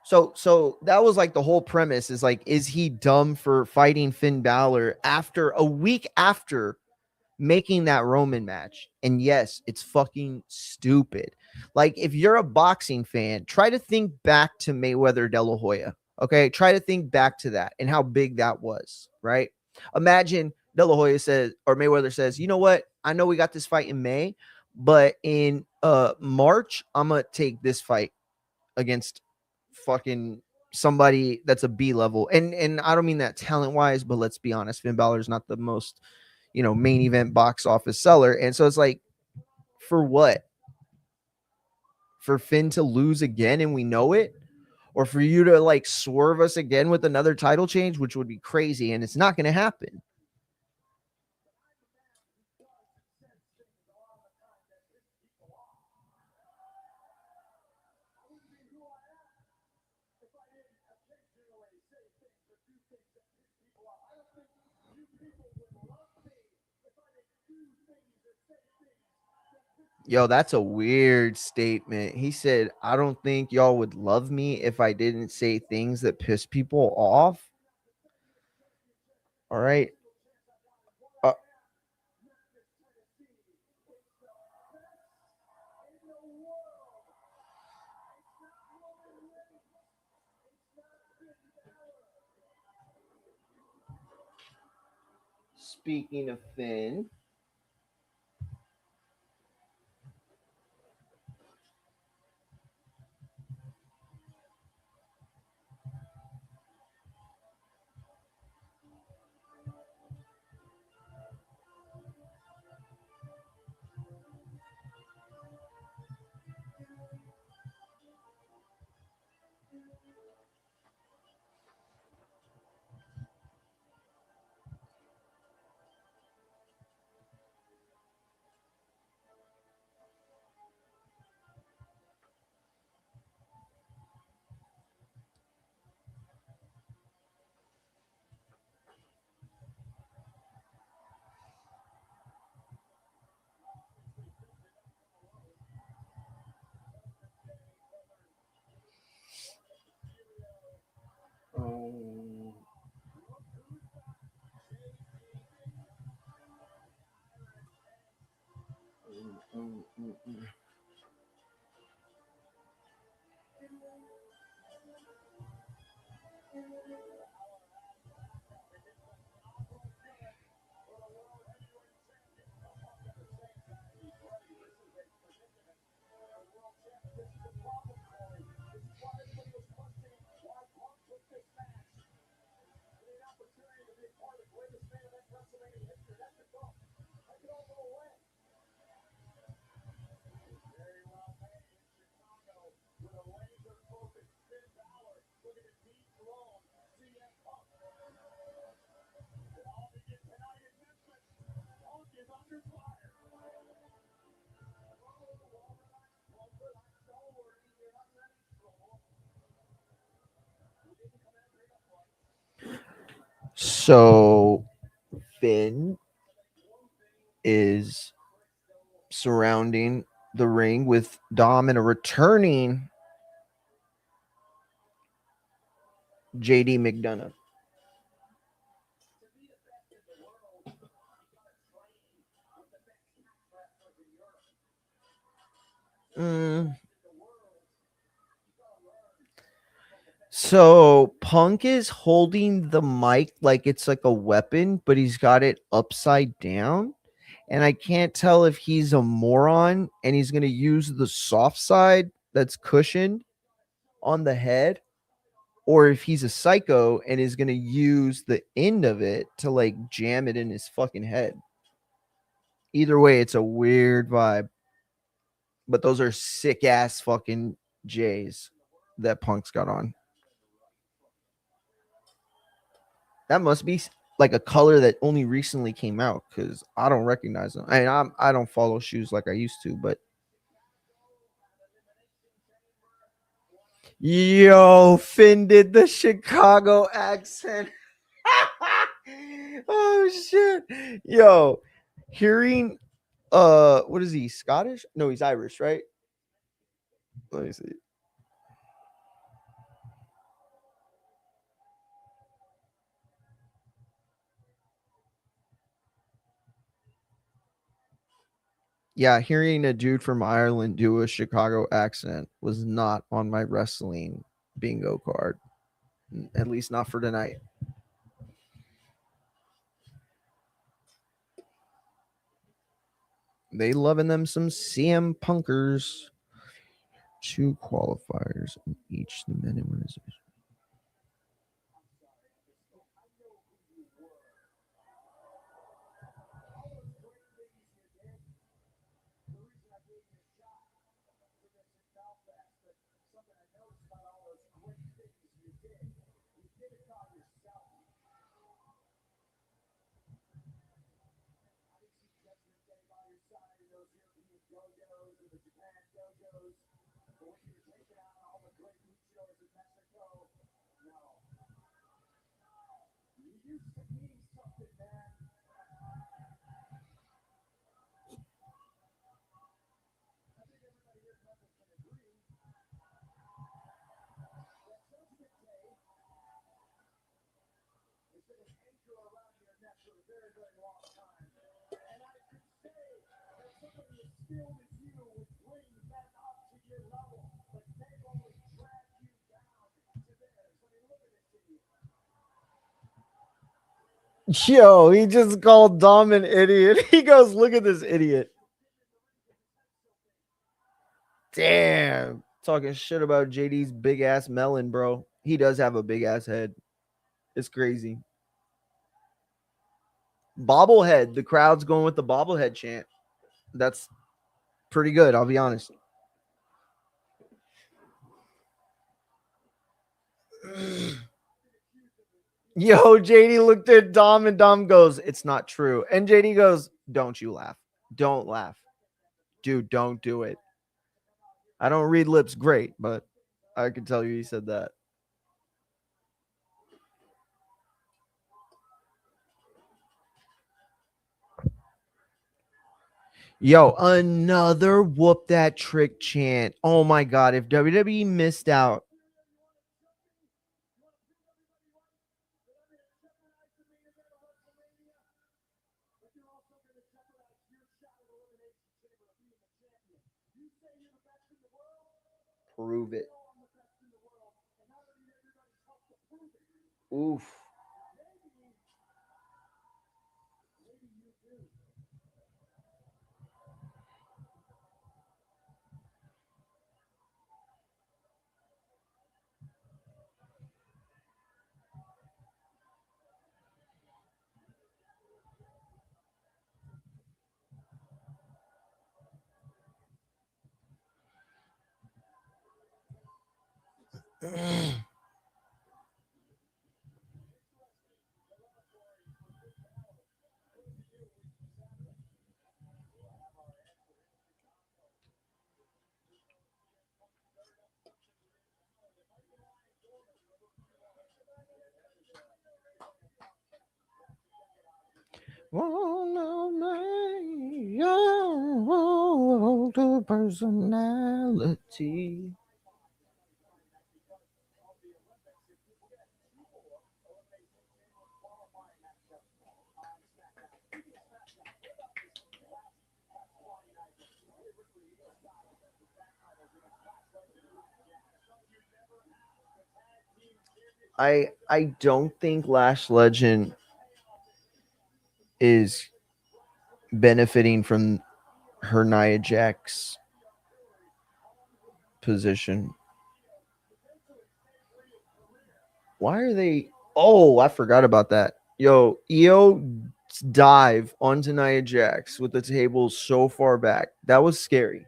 So that was like the whole premise is like, is he dumb for fighting Finn Balor after a week after making that Roman match? And yes, it's fucking stupid. Like, if you're a boxing fan, try to think back to Mayweather De La Hoya. Okay, try to think back to that and how big that was, right? Imagine De La Hoya says, or Mayweather says, you know what? I know we got this fight in May, But in March, I'm gonna take this fight against fucking somebody that's a B level. And I don't mean that talent wise, but let's be honest, Finn Balor's not the most, main event box office seller. And so it's like, for what? For Finn to lose again and we know it? Or for you to like swerve us again with another title change, which would be crazy, and it's not gonna happen. Yo, that's a weird statement. He said, I don't think y'all would love me if I didn't say things that piss people off. All right. Uh, Speaking of Finn, um, um, um, um, so Finn is surrounding the ring with Dom and a returning JD McDonough. Mm. So Punk is holding the mic like it's like a weapon, but he's got it upside down. And I can't tell if he's a moron and he's going to use the soft side that's cushioned on the head, or if he's a psycho and is going to use the end of it to like jam it in his fucking head. Either way, it's a weird vibe. But those are sick ass fucking J's that Punk's got on. That must be like a color that only recently came out because I don't recognize them. I don't follow shoes like I used to, but yo, Finn did the Chicago accent. Oh shit. Yo, hearing what is he? Scottish? No, he's Irish, right? Let me see. Yeah, hearing a dude from Ireland do a Chicago accent was not on my wrestling bingo card. At least not for tonight. They loving them some CM Punkers. Two qualifiers in each the men and women's division. Yo, he just called Dom an idiot. He goes, look at this idiot. Damn. Talking shit about JD's big ass melon, bro. He does have a big ass head. It's crazy. Bobblehead. The crowd's going with the bobblehead chant. That's pretty good, I'll be honest. Yo, JD looked at Dom and Dom goes, it's not true. And JD goes, don't you laugh. Don't laugh. Dude, don't do it. I don't read lips great, but I can tell you he said that. Yo, another whoop that trick chant. Oh my God. If WWE missed out. Prove it. Oof. Personality. I don't think Lash Legend is benefiting from her Nia Jax position. Why are they? Oh, I forgot about that. Yo, Io dive onto Nia Jax with the table so far back. That was scary.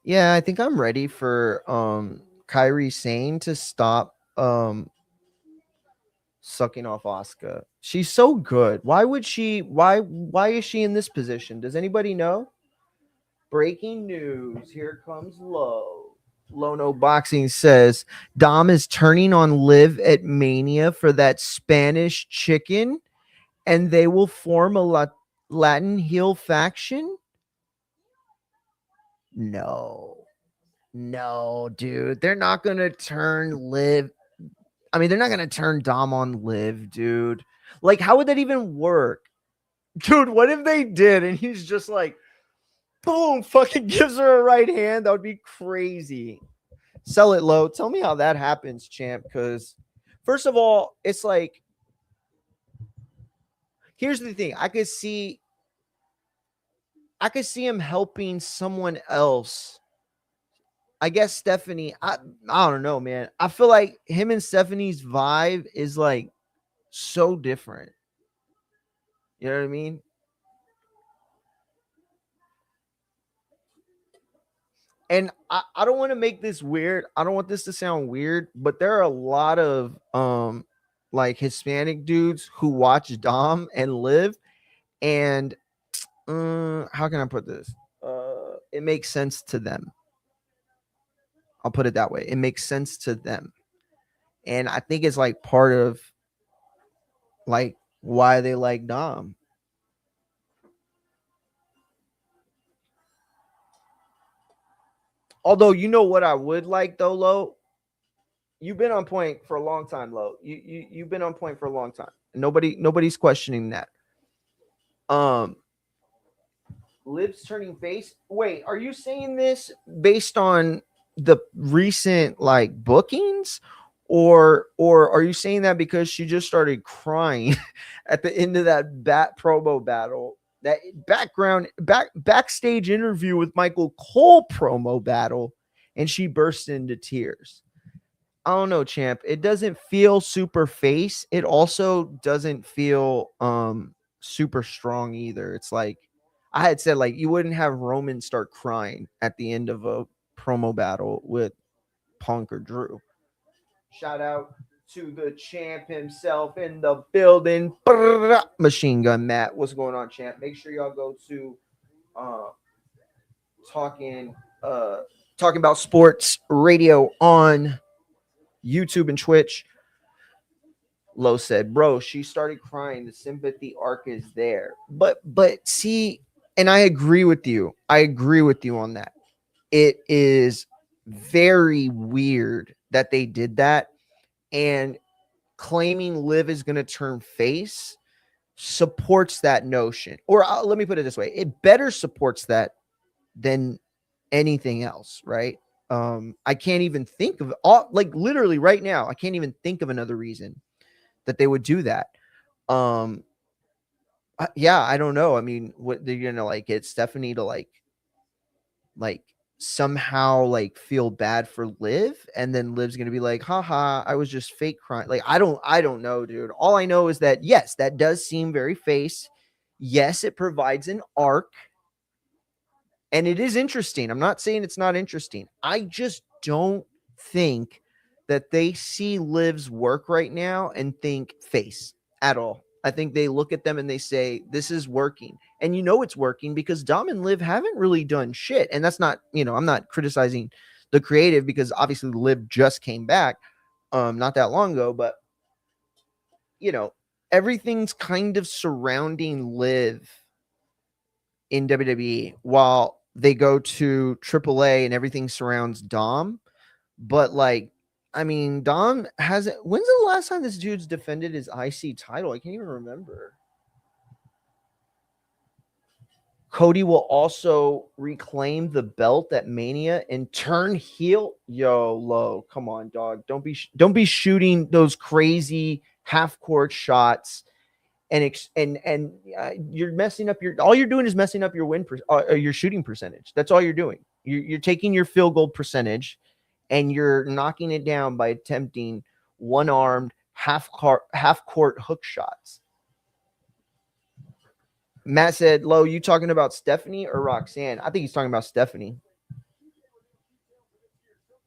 Yeah, I think I'm ready for Kyrie Sane to stop sucking off Oscar. She's so good. Why would she why is she in this position? Does anybody know? Breaking news. Here comes Low. Lono Boxing says Dom is turning on Liv at Mania for that Spanish chicken and they will form a Latin heel faction? No. No, dude. They're not going to turn Liv. I mean, they're not going to turn Dom on Liv, dude. Like, how would that even work? Dude, what if they did and he's just like, boom, fucking gives her a right hand? That would be crazy. Sell it low. Tell me how that happens, champ. Because, first of all, it's like, here's the thing. I could see him helping someone else. I guess Stephanie, I don't know, man. I feel like him and Stephanie's vibe is like so different. You know what I mean? And I don't want to make this weird. I don't want this to sound weird, but there are a lot of like Hispanic dudes who watch Dom and Liv, and how can I put this? It makes sense to them. I'll put it that way. It makes sense to them. And I think it's like part of like why they like Dom. Although, you know what I would like though, Lo? You've been on point for a long time, Lo. You've been on point for a long time. Nobody's questioning that. Um Liv's turning face. Wait, are you saying this based on the recent like bookings? Or are you saying that because she just started crying at the end of that promo battle? That backstage interview with Michael Cole promo battle, and she burst into tears. I don't know, champ. It doesn't feel super face. It also doesn't feel super strong either. It's like I had said, like you wouldn't have Roman start crying at the end of a promo battle with Punk or Drew. Shout out to the champ himself in the building. Machine Gun Matt. What's going on, champ? Make sure y'all go to uh talking talking about sports radio on YouTube and Twitch. Low said, bro, she started crying. The sympathy arc is there. But see, and I agree with you. I agree with you on that. It is very weird that they did that, and claiming Liv is going to turn face supports that notion. Or let me put it this way. It better supports that than anything else, right? I can't even think of all, like literally right now, I can't even think of another reason that they would do that. Yeah, I don't know. I mean, what they're gonna like get Stephanie to like somehow like feel bad for Liv, and then Liv's gonna be like, haha, I was just fake crying. Like, I don't know, dude. All I know is that yes, that does seem very face. Yes, it provides an arc. And it is interesting. I'm not saying it's not interesting. I just don't think that they see Liv's work right now and think face at all. I think they look at them and they say, this is working. And you know it's working because Dom and Liv haven't really done shit. And that's not, I'm not criticizing the creative because obviously Liv just came back not that long ago. But, everything's kind of surrounding Liv in WWE while they go to AAA and everything surrounds Dom. But like, I mean, Dom hasn't. When's the last time this dude's defended his IC title? I can't even remember. Cody will also reclaim the belt at Mania and turn heel. Yo, Low, come on, dog. Don't be shooting those crazy half court shots and you're messing up your all you're doing is messing up your your shooting percentage. That's all you're doing. You're taking your field goal percentage and you're knocking it down by attempting one armed half court hook shots. Matt said, "Lo, you talking about Stephanie or Roxanne?" I think he's talking about Stephanie.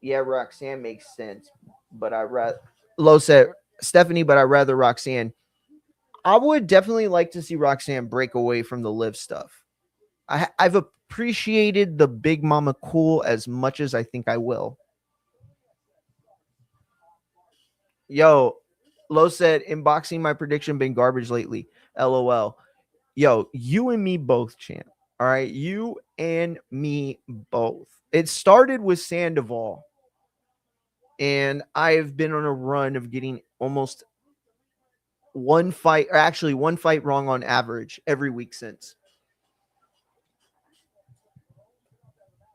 Yeah, Roxanne makes sense, but I rather Lo said Stephanie, but I rather Roxanne. I would definitely like to see Roxanne break away from the live stuff. I've appreciated the Big Mama Cool as much as I think I will. Yo, Lo said, in boxing, my prediction been garbage lately. LOL. Yo, you and me both, champ. All right, you and me both. It started with Sandoval, and I've been on a run of getting almost one fight, or actually one fight wrong on average every week since.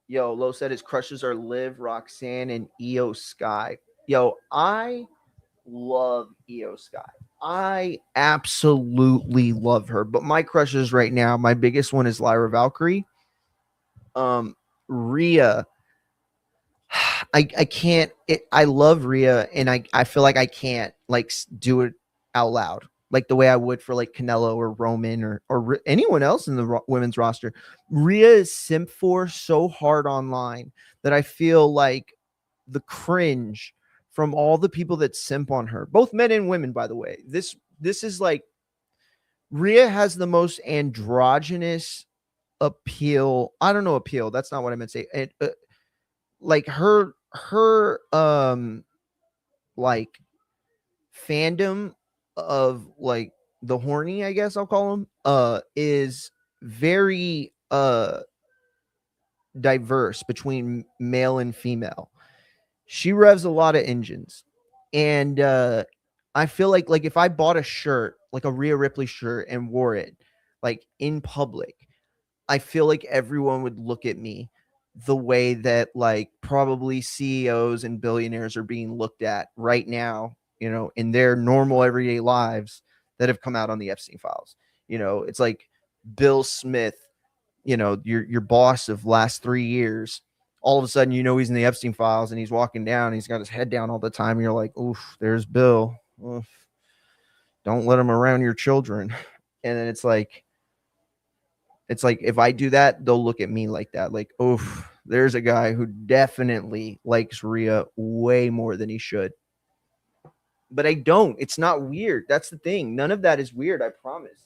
Yo, Lo said his crushes are Liv, Roxanne, and Io Sky. Yo, I love Io Sky. I absolutely love her. But my crushes right now, my biggest one is Lyra Valkyrie. Rhea. I can't. I love Rhea, and I feel like I can't like do it out loud like the way I would for like Canelo or Roman or anyone else in the women's roster. Rhea is simp for so hard online that I feel like the cringe from all the people that simp on her, both men and women, by the way. This is like Rhea has the most androgynous appeal. I don't know appeal. That's not what I meant to say. Like her like fandom of like the horny, I guess I'll call them, is very diverse between male and female. She revs a lot of engines. And I feel like if I bought a shirt, like a Rhea Ripley shirt and wore it like in public, I feel like everyone would look at me the way that like probably CEOs and billionaires are being looked at right now, in their normal everyday lives that have come out on the Epstein files. It's like Bill Smith, your boss of last 3 years. All of a sudden, he's in the Epstein files and he's walking down. He's got his head down all the time. And you're like, oof, there's Bill. Oof. Don't let him around your children. And then it's like if I do that, they'll look at me like that. Like, oof, there's a guy who definitely likes Rhea way more than he should. But I don't. It's not weird. That's the thing. None of that is weird, I promise.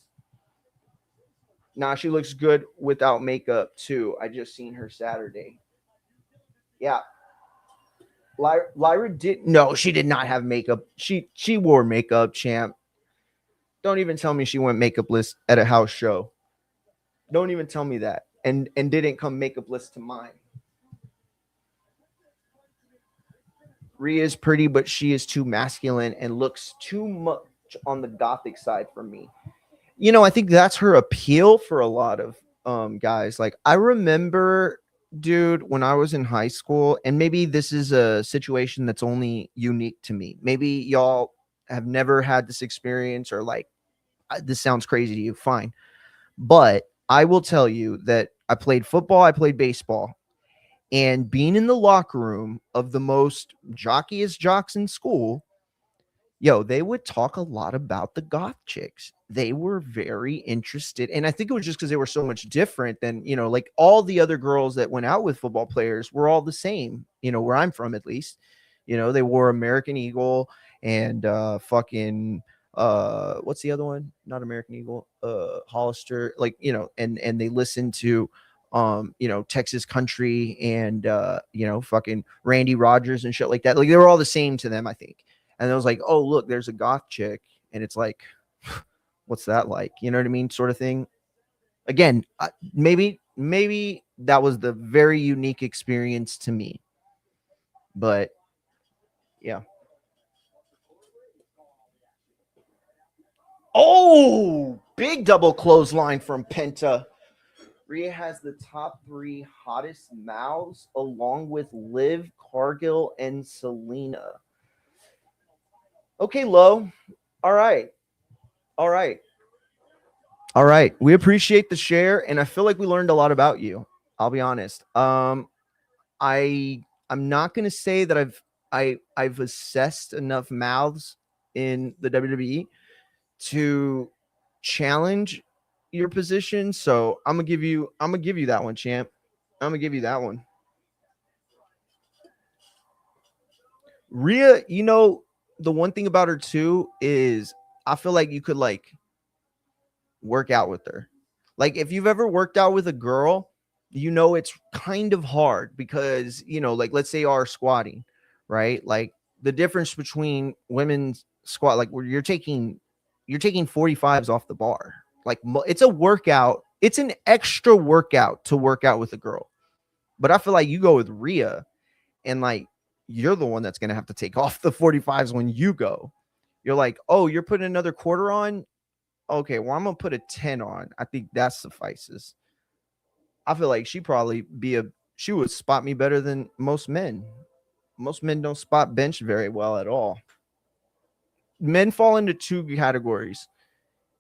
Nah, she looks good without makeup too. I just seen her Saturday. Yeah. Lyra did no, she did not have makeup. She wore makeup, champ. Don't even tell me she went makeupless at a house show. Don't even tell me that. And didn't come makeupless to mine. Rhea is pretty, but she is too masculine and looks too much on the gothic side for me. I think that's her appeal for a lot of guys. Like I remember, dude, when I was in high school, and maybe this is a situation that's only unique to me. Maybe y'all have never had this experience, or like this sounds crazy to you. Fine. But I will tell you that I played football, I played baseball, and being in the locker room of the most jockiest jocks in school, they would talk a lot about the goth chicks. They were very interested. And I think it was just because they were so much different than, like all the other girls that went out with football players were all the same, where I'm from at least. They wore American Eagle and fucking what's the other one? Not American Eagle, Hollister, like, and they listened to Texas country and fucking Randy Rogers and shit like that. Like they were all the same to them, I think. And it was like, oh, look, there's a goth chick. And it's like, what's that like? You know what I mean? Sort of thing. Again, maybe that was the very unique experience to me. But yeah. Oh, big double clothesline from Penta. Rhea has the top 3 hottest mouths along with Liv, Cargill, and Selena. Okay, Lo. All right. All right. All right. We appreciate the share, and I feel like we learned a lot about you. I'll be honest. I'm not gonna say that I've assessed enough mouths in the WWE to challenge your position. So I'm gonna give you that one, champ. I'm gonna give you that one. Rhea, the one thing about her too is I feel like you could like work out with her. Like if you've ever worked out with a girl, it's kind of hard because, like let's say you are squatting, right? Like the difference between women's squat, like where you're taking 45s off the bar. Like it's a workout. It's an extra workout to work out with a girl. But I feel like you go with Rhea and like you're the one that's going to have to take off the 45s when you go. You're like, "Oh, you're putting another quarter on? Okay, well, I'm gonna put a 10 on. I think that suffices." I feel like she would spot me better than most men. Most men don't spot bench very well at all. Men fall into two categories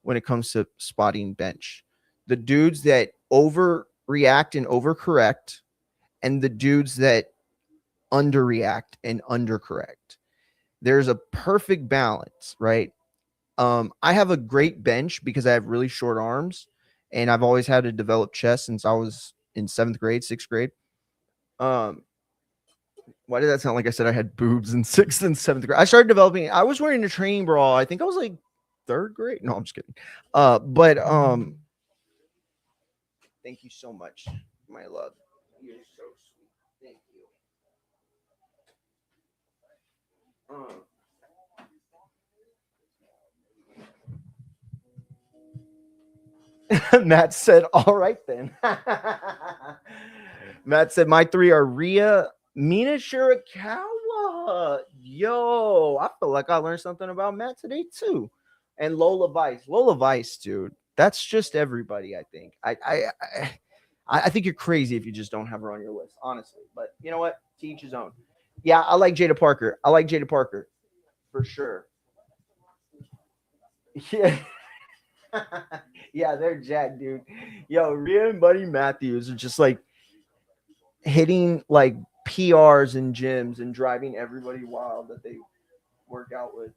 when it comes to spotting bench. The dudes that overreact and overcorrect, and the dudes that underreact and undercorrect. There's a perfect balance, right? I have a great bench because I have really short arms, and I've always had a developed chest since I was in seventh grade, sixth grade. Um, why did that sound like I said I had boobs in sixth and seventh grade? I started developing. I was wearing a training bra. I think I was like third grade. No, I'm just kidding. But thank you so much, my love. You're so sweet. Thank you. Matt said, "All right then." Matt said, "My three are Rhea, Mina Shirakawa." Yo, I feel like I learned something about Matt today too, and Lola Vice. Lola Vice, dude. That's just everybody. I think. I think you're crazy if you just don't have her on your list, honestly. But you know what? To each his own. Yeah, I like Jada Parker. I like Jada Parker for sure. Yeah. Yeah, they're jacked, dude. Yo, Rhea and Buddy Matthews are just like hitting like PRs in gyms and driving everybody wild that they work out with.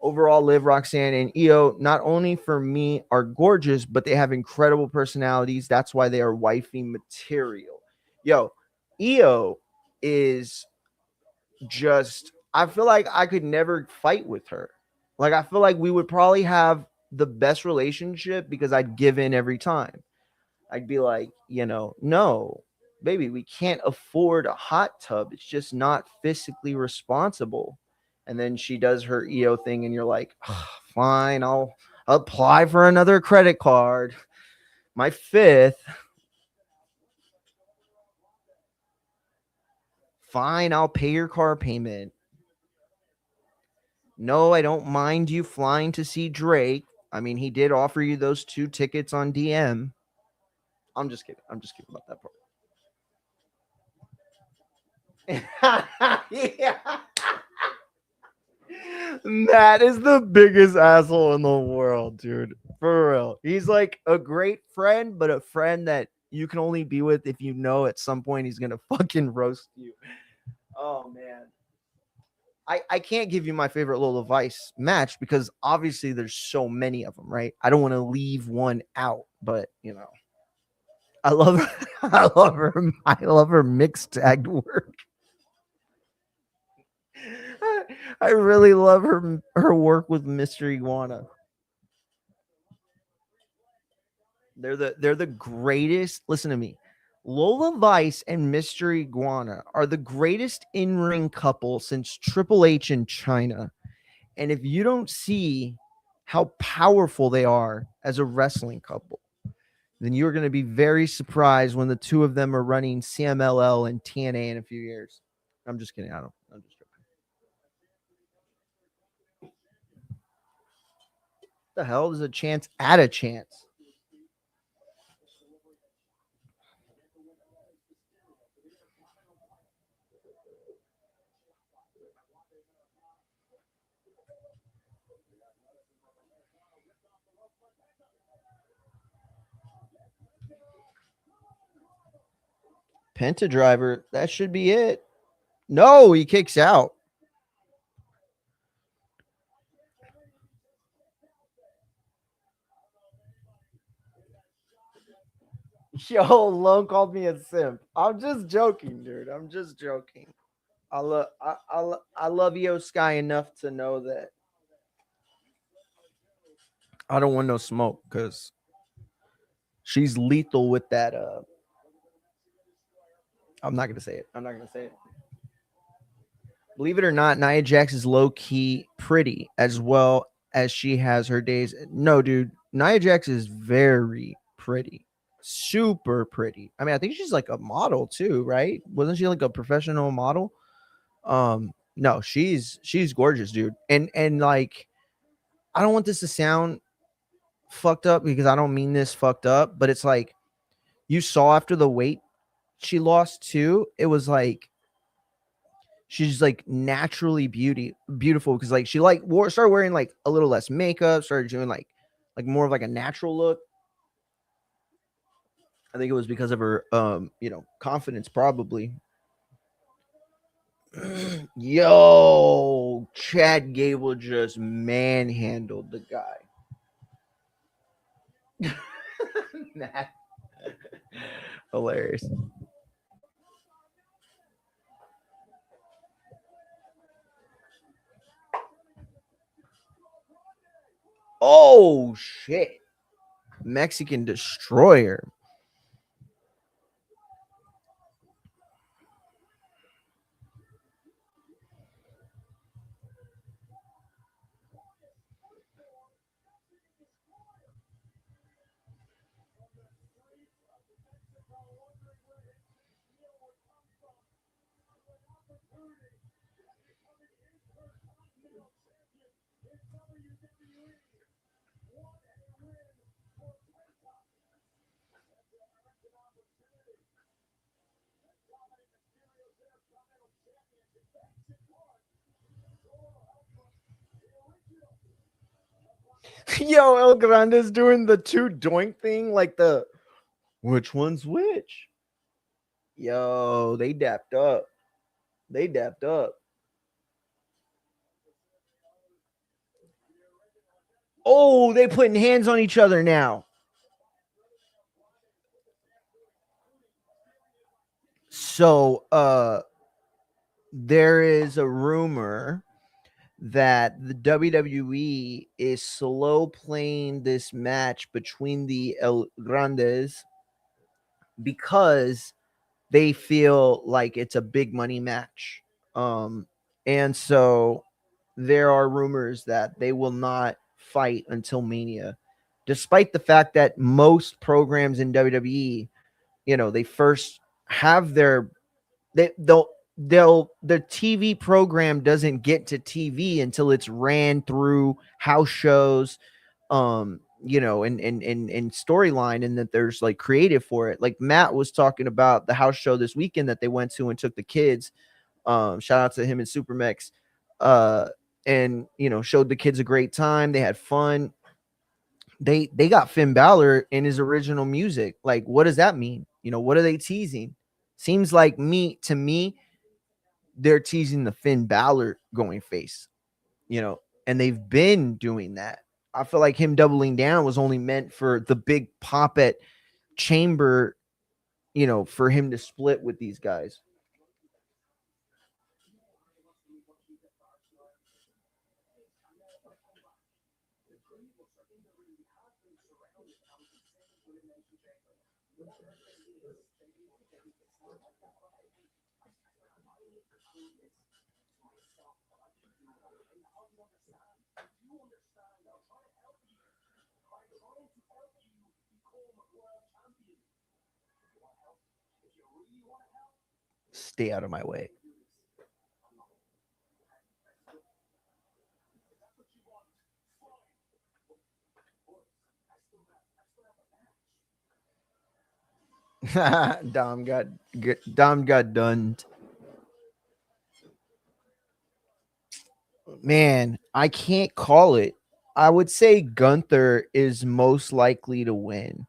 Overall, Liv, Roxanne, and Io, not only for me, are gorgeous, but they have incredible personalities. That's why they are wifey material. Yo, Io is just, I feel like I could never fight with her. Like, I feel like we would probably have the best relationship because I'd give in every time. I'd be like, no, baby, we can't afford a hot tub. It's just not physically responsible. And then she does her EO thing, and you're like, "Oh, fine, I'll apply for another credit card. My fifth. Fine, I'll pay your car payment. No, I don't mind you flying to see Drake. I mean, he did offer you those 2 tickets on DM. I'm just kidding. I'm just kidding about that part. Yeah. Matt is the biggest asshole in the world, dude. For real. He's like a great friend, but a friend that you can only be with if you know at some point he's gonna fucking roast you. Oh man. I can't give you my favorite Lola Vice match because obviously there's so many of them, right? I don't want to leave one out, but I love her. I love her mixed tagged work. I really love her work with Mystery Iguana. They're the greatest. Listen to me. Lola Vice and Mystery Iguana are the greatest in-ring couple since Triple H in China. And if you don't see how powerful they are as a wrestling couple, then you're going to be very surprised when the two of them are running CMLL and TNA in a few years. I'm just kidding. I'm just joking. What the hell is a chance at a chance? Penta driver. That should be it. No, he kicks out. Yo, Lone called me a simp. I'm just joking, dude. I'm just joking. I love Io Sky enough to know that I don't want no smoke because she's lethal with that. I'm not gonna say it. I'm not gonna say it. Believe it or not, Nia Jax is low key pretty as well as she has her days. No, dude, Nia Jax is very pretty, super pretty. I mean, I think she's like a model too, right? Wasn't she like a professional model? No, she's gorgeous, dude. And like, I don't want this to sound fucked up because I don't mean this fucked up, but it's like you saw after the weight she lost too. It was like she's like naturally beautiful because like she like started wearing like a little less makeup, started doing like more of like a natural look. I think it was because of her confidence probably. Yo, Chad Gable just manhandled the guy. Hilarious. Oh shit. Mexican destroyer. Yo, El Grande's doing the two doink thing, like the which one's which? Yo, they dapped up. They dapped up. Oh, they putting hands on each other now. So there is a rumor that the WWE is slow playing this match between the El Grandes because they feel like it's a big money match. And so there are rumors that they will not fight until Mania, despite the fact that most programs in WWE, they first have they'll the TV program doesn't get to TV until it's ran through house shows, and storyline, and that there's like creative for it. Like Matt was talking about the house show this weekend that they went to and took the kids. Shout out to him and Supermex. Uh, and showed the kids a great time. They had fun. They got Finn Balor in his original music. Like, what does that mean? What are they teasing? Seems like to me, they're teasing the Finn Balor going face, and they've been doing that. I feel like him doubling down was only meant for the big pop at Chamber, for him to split with these guys. Stay out of my way. Dom got done. Man, I can't call it. I would say Gunther is most likely to win.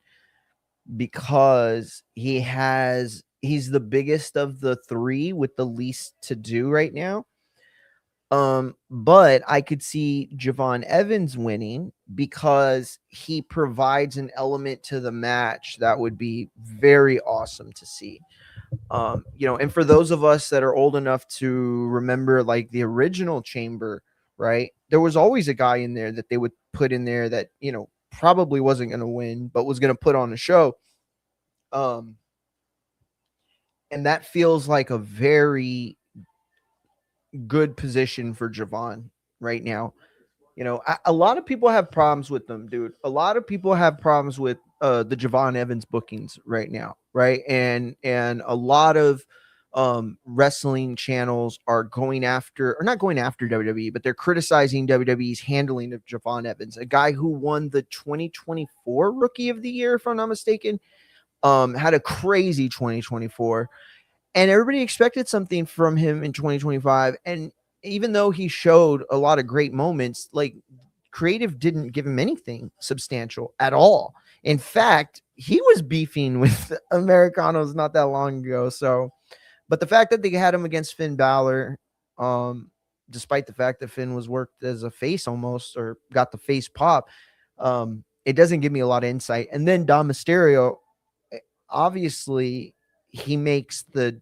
because he's the biggest of the three with the least to do right now. But I could see Javon Evans winning because he provides an element to the match that would be very awesome to see. And for those of us that are old enough to remember like the original Chamber, right? There was always a guy in there that they would put in there that, probably wasn't going to win, but was going to put on a show. Um, and that feels like a very good position for Javon right now. A lot of people have problems with them, dude. A lot of people have problems with the Javon Evans bookings right now, right? And a lot of wrestling channels are going after, or not going after WWE, but they're criticizing WWE's handling of Javon Evans, a guy who won the 2024 Rookie of the Year, if I'm not mistaken. Had a crazy 2024, and everybody expected something from him in 2025. And even though he showed a lot of great moments, like creative didn't give him anything substantial at all. In fact, he was beefing with Americanos not that long ago. So, but the fact that they had him against Finn Balor, despite the fact that Finn was worked as a face almost, or got the face pop, it doesn't give me a lot of insight. And then Dom Mysterio, obviously, he makes the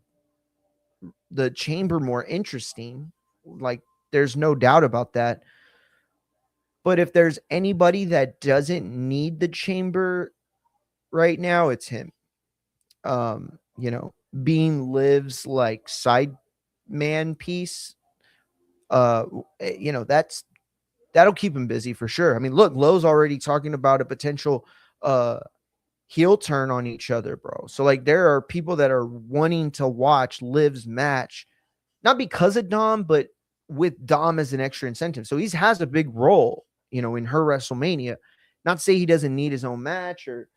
chamber more interesting. Like, there's no doubt about that. But if there's anybody that doesn't need the chamber right now, it's him. Being Liv's like side man piece, that's that'll keep him busy for sure. I mean, look, Lowe's already talking about a potential heel turn on each other, bro. So like there are people that are wanting to watch Liv's match, not because of Dom, but with Dom as an extra incentive. So he has a big role, in her WrestleMania. Not to say he doesn't need his own match or,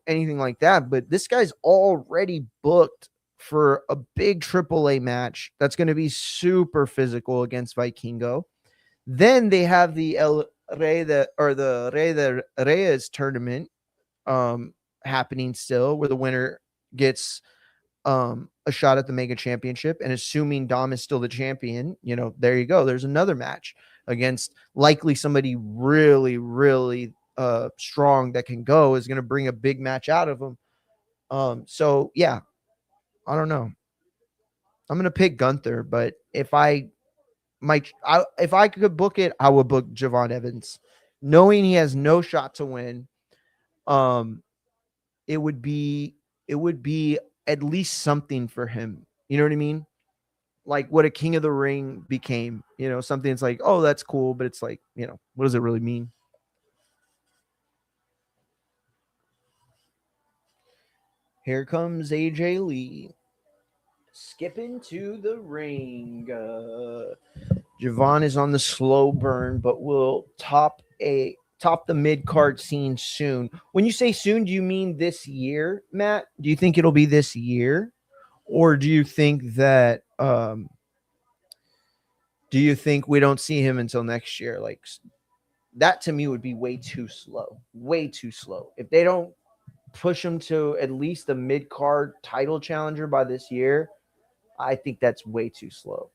anything like that, but this guy's already booked for a big AAA match that's going to be super physical against Vikingo. Then they have the Rey de Reyes tournament happening still, where the winner gets a shot at the Mega Championship. And assuming Dom is still the champion, there you go. There's another match against likely somebody really, really strong that can go, is going to bring a big match out of him. So yeah, I don't know. I'm going to pick Gunther, but if I could book it, I would book Javon Evans, knowing he has no shot to win. Um, it would be at least something for him. You know what I mean? Like what a King of the Ring became. Something that's like, oh, that's cool, but it's like, what does it really mean? Here comes AJ Lee skipping to the ring. Javon is on the slow burn, but will top the mid card scene soon. When you say soon, do you mean this year, Matt? Do you think it'll be this year, or do you think that we don't see him until next year? Like that to me would be way too slow. Way too slow. If they don't push him to at least the mid card title challenger by this year, I think that's way too slow.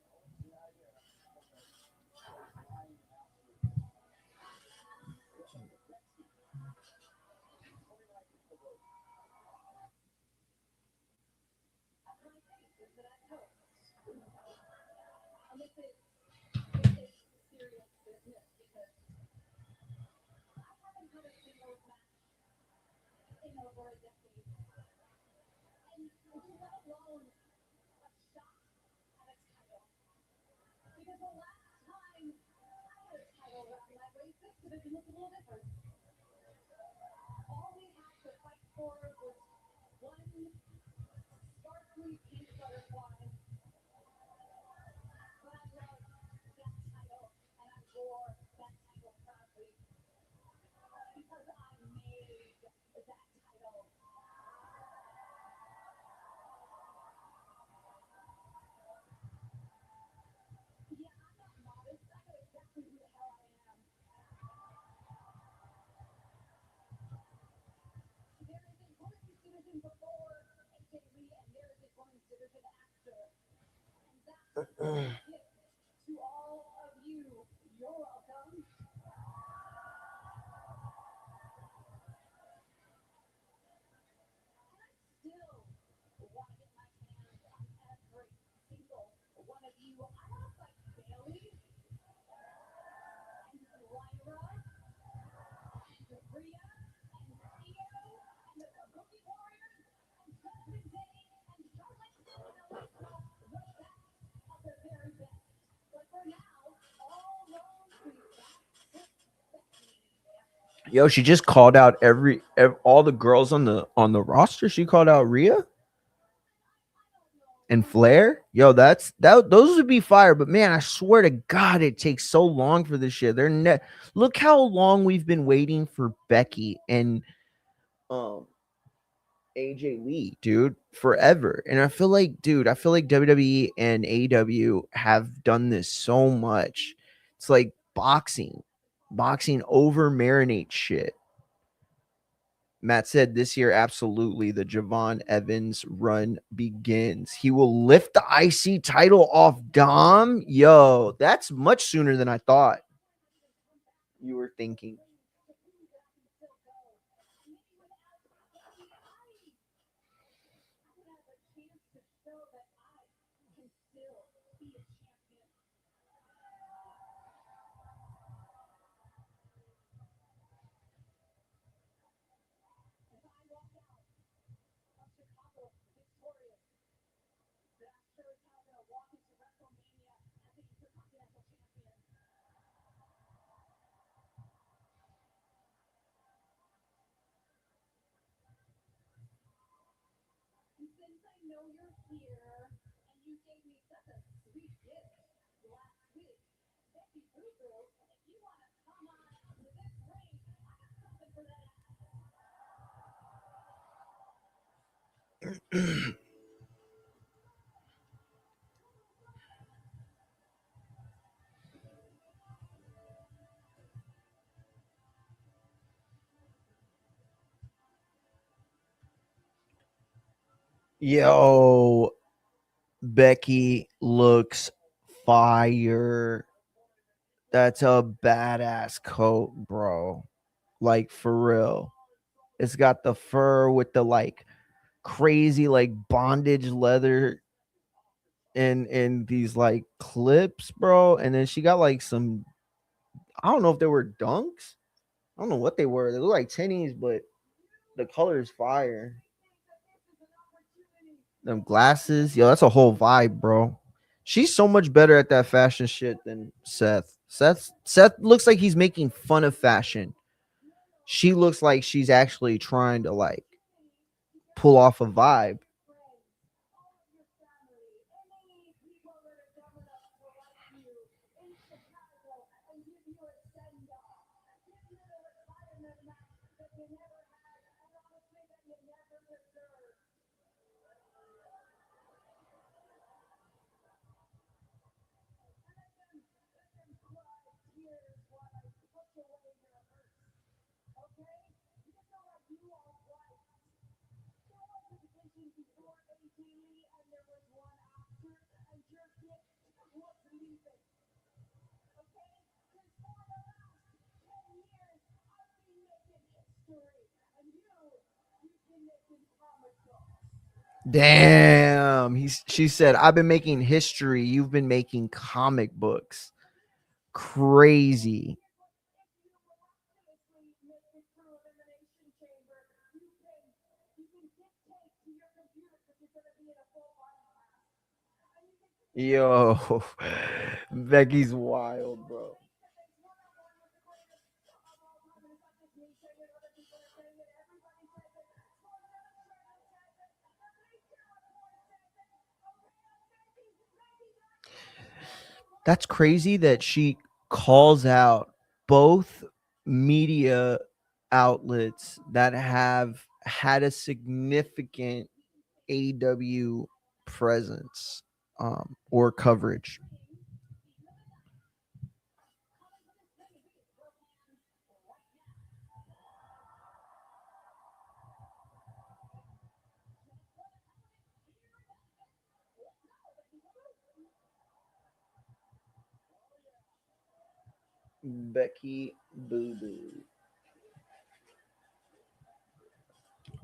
Yo, she just called out all the girls on the roster. She called out Rhea and Flair. Yo, those would be fire. But man, I swear to God, it takes so long for this shit. Look how long we've been waiting for Becky and um AJ Lee, dude, forever. And I feel like, dude, I feel like WWE and AEW have done this so much. It's like boxing over marinate shit. Matt said this year, absolutely, the Javon Evans run begins. He will lift the IC title off Dom. Yo, that's much sooner than I thought you were thinking. Yo, Becky looks fire. That's a badass coat, bro. Like for real. It's got the fur with the like crazy like bondage leather and these like clips, bro. And then she got like some, I don't know if they were dunks. I don't know what they were. They look like tennies, but the color is fire. Them glasses, yo, that's a whole vibe, bro. She's so much better at that fashion shit than Seth. Seth looks like he's making fun of fashion. She looks like she's actually trying to like pull off a vibe. Damn. She said, I've been making history. You've been making comic books. Crazy. Yo, Becky's wild, bro. That's crazy that she calls out both media outlets that have had a significant AW presence or coverage. Becky Boo Boo.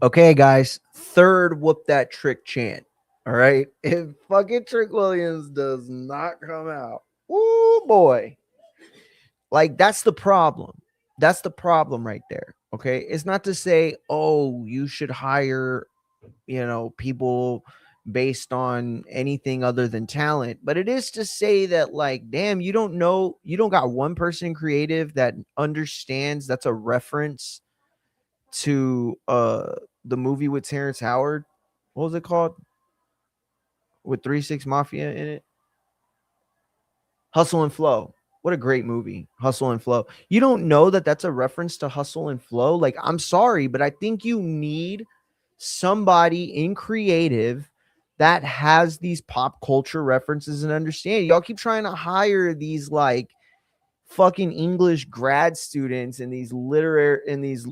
Okay, guys. Third whoop that trick chant. All right. If fucking Trick Williams does not come out, oh boy. Like that's the problem. That's the problem right there. Okay. It's not to say, oh, you should hire, people based on anything other than talent, but it is to say that, like, damn, you don't got one person creative that understands that's a reference to the movie with Terrence Howard. What was it called? With 3 6 Mafia in it? Hustle and Flow. What a great movie, Hustle and Flow. You don't know that that's a reference to Hustle and Flow? Like, I'm sorry, but I think you need somebody in creative that has these pop culture references and understand. Y'all keep trying to hire these like fucking English grad students and these literary and these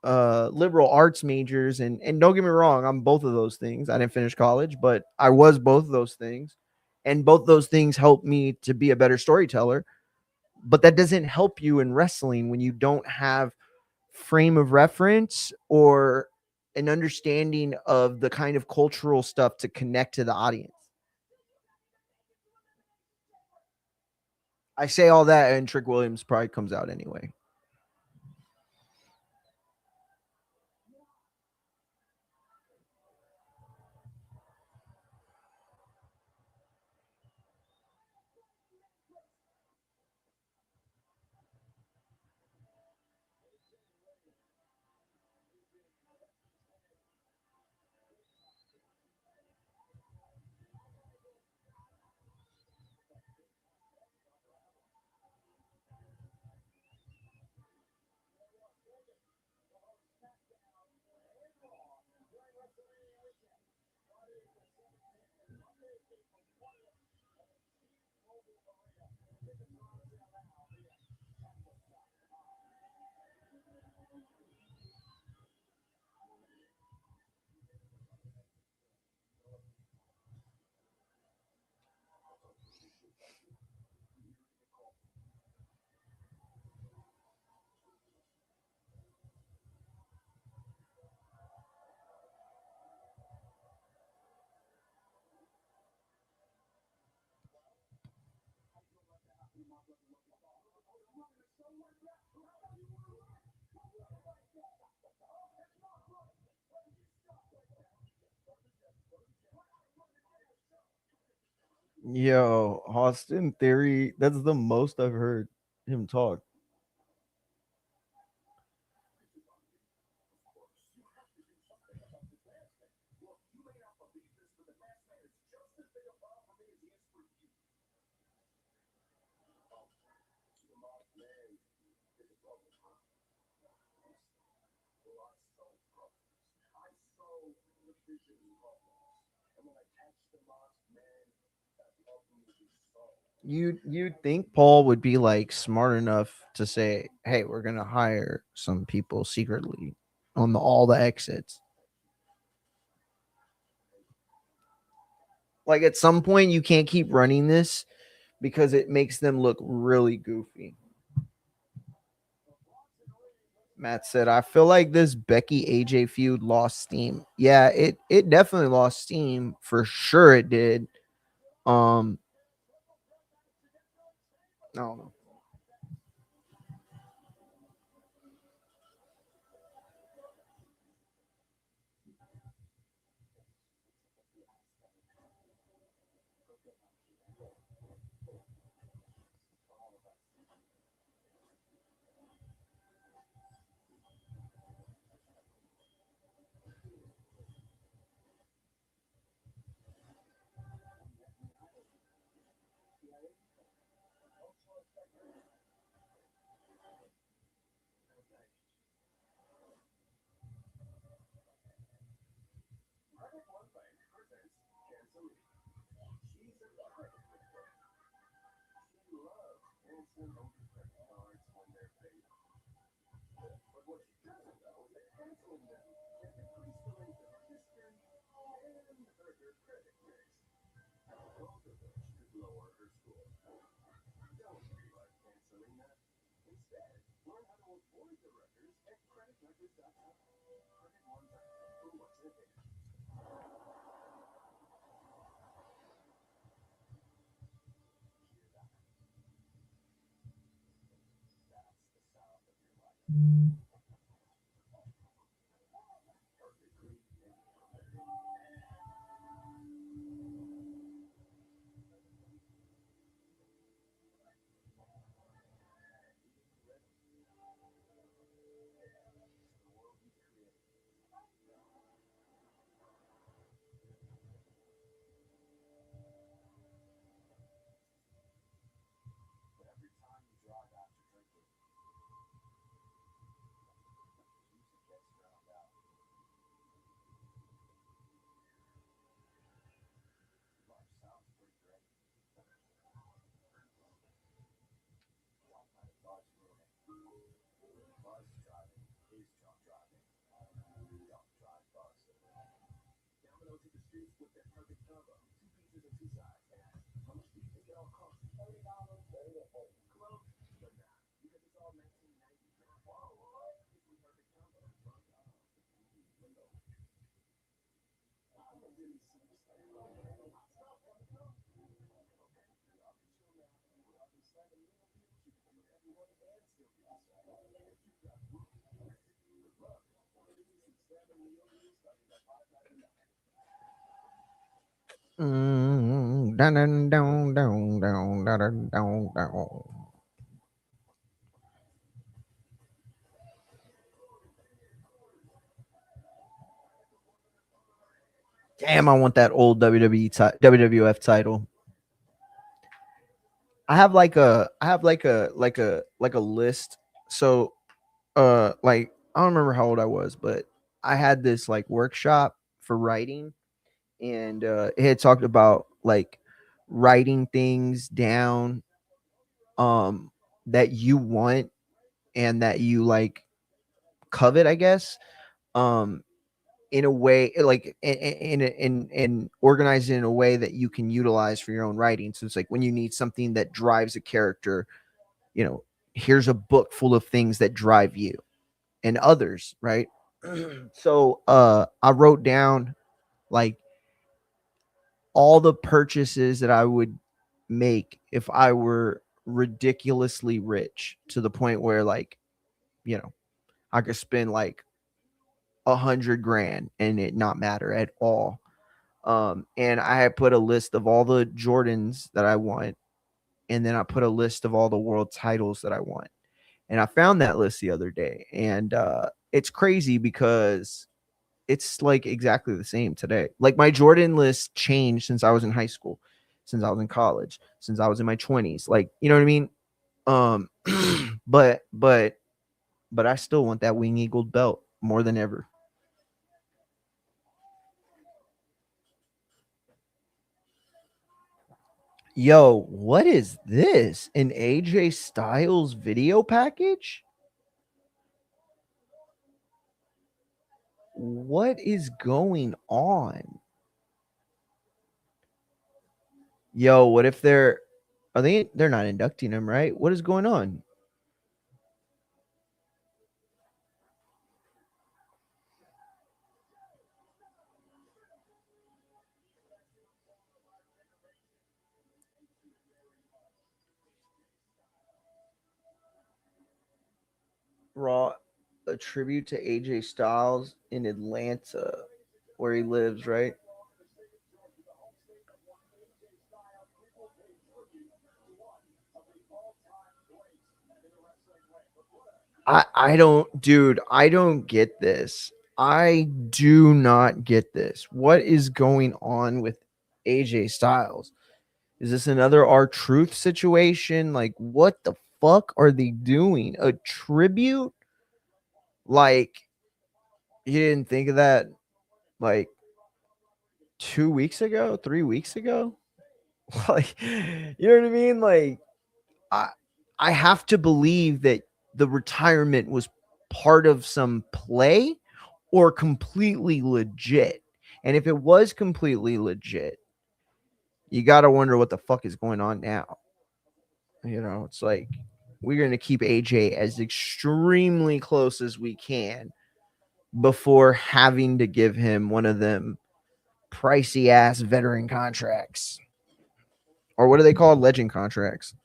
liberal arts majors, and don't get me wrong, I'm both of those things. I didn't finish college, but I was both of those things, and both those things helped me to be a better storyteller. But that doesn't help you in wrestling when you don't have frame of reference or an understanding of the kind of cultural stuff to connect to the audience. I say all that and Trick Williams probably comes out anyway. Yo, Austin Theory, that's the most I've heard him talk. You'd think Paul would be like smart enough to say, "Hey, we're gonna hire some people secretly on all the exits." Like at some point, you can't keep running this because it makes them look really goofy. Matt said, "I feel like this Becky AJ feud lost steam." Yeah, it definitely lost steam for sure. It did. Um, I don't know. Dun, dun, dun, dun, dun, dun, dun, dun, dun. Damn, I want that old WWF title. I have like a list. So like I don't remember how old I was, but I had this like workshop for writing, and it had talked about like writing things down that you want and that you like covet, I guess. Um in a way like in organize it in a way that you can utilize for your own writing. So it's like when you need something that drives a character, you know, here's a book full of things that drive you and others, right? So I wrote down like all the purchases that I would make if I were ridiculously rich, to the point where like, you know, I could spend like 100 grand and it not matter at all. And I had put a list of all the Jordans that I want, and then I put a list of all the world titles that I want. And I found that list the other day, and it's crazy because it's like exactly the same today. Like my Jordan list changed since I was in high school, since I was in college, since I was in my 20s. Like, you know what I mean? Um, but I still want that wing eagled belt more than ever. Yo, what is this? An AJ Styles video package? What is going on? Yo, what if they're not inducting him, right? What is going on? Raw, a tribute to AJ Styles in Atlanta, where he lives, right? I don't, dude, I don't get this. I do not get this. What is going on with AJ Styles? Is this another R Truth situation? Like, what the fuck are they doing? A tribute? Like, you didn't think of that like 2 weeks ago, 3 weeks ago? Like, you know what I mean? Like, I I have to believe that the retirement was part of some play or completely legit. And if it was completely legit, you got to wonder what the fuck is going on now. You know, it's like we're going to keep AJ as extremely close as we can before having to give him one of them pricey ass veteran contracts. Or what are they called? Legend contracts.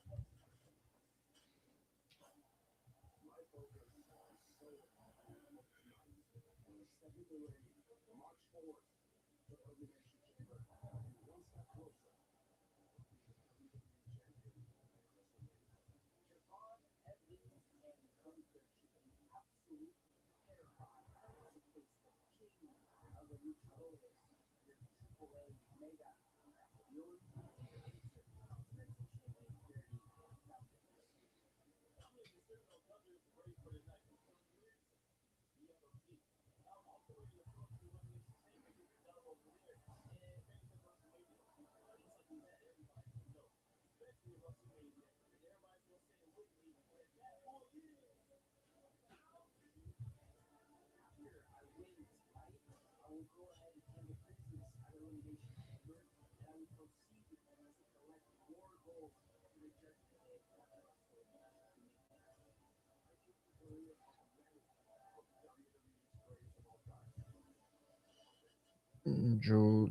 Joe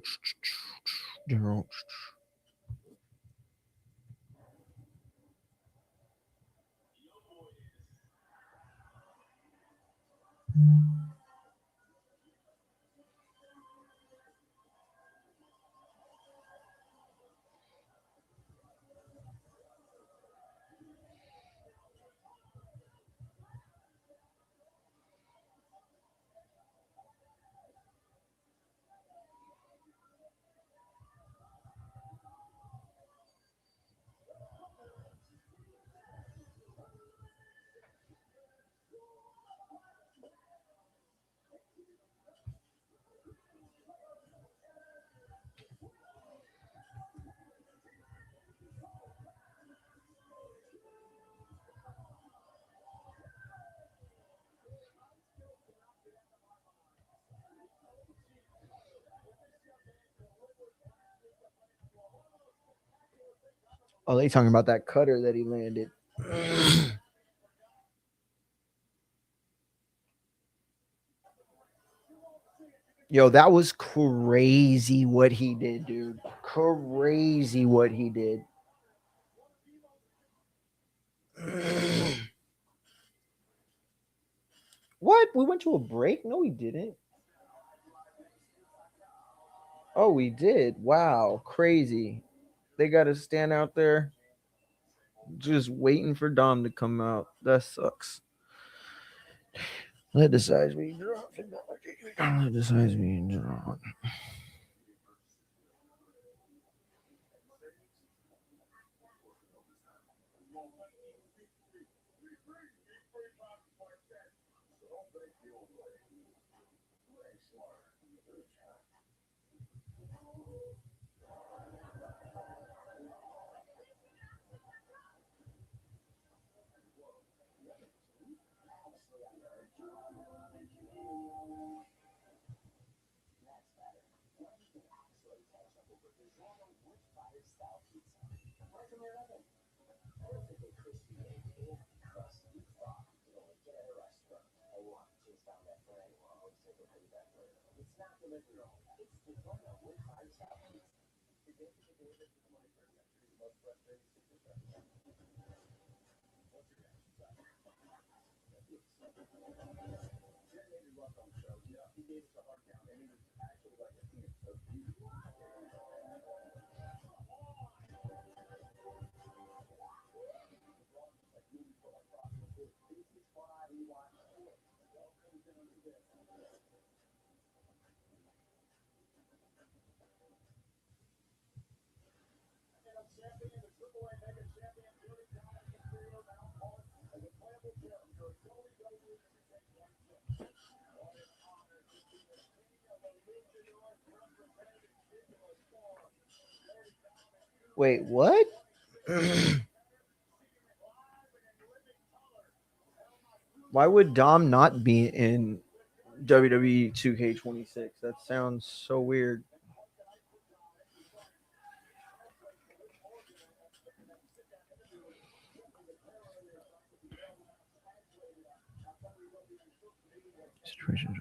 General. Oh, they talking about that cutter that he landed. Yo, that was crazy what he did, dude. Crazy what he did. What? We went to a break? No, we didn't. Oh, we did. Wow, crazy. They got to stand out there just waiting for Dom to come out. That sucks. Let the size be dropped. Let the size be dropped. Wait, what? Why would Dom not be in WWE 2K26? That sounds so weird. Situation.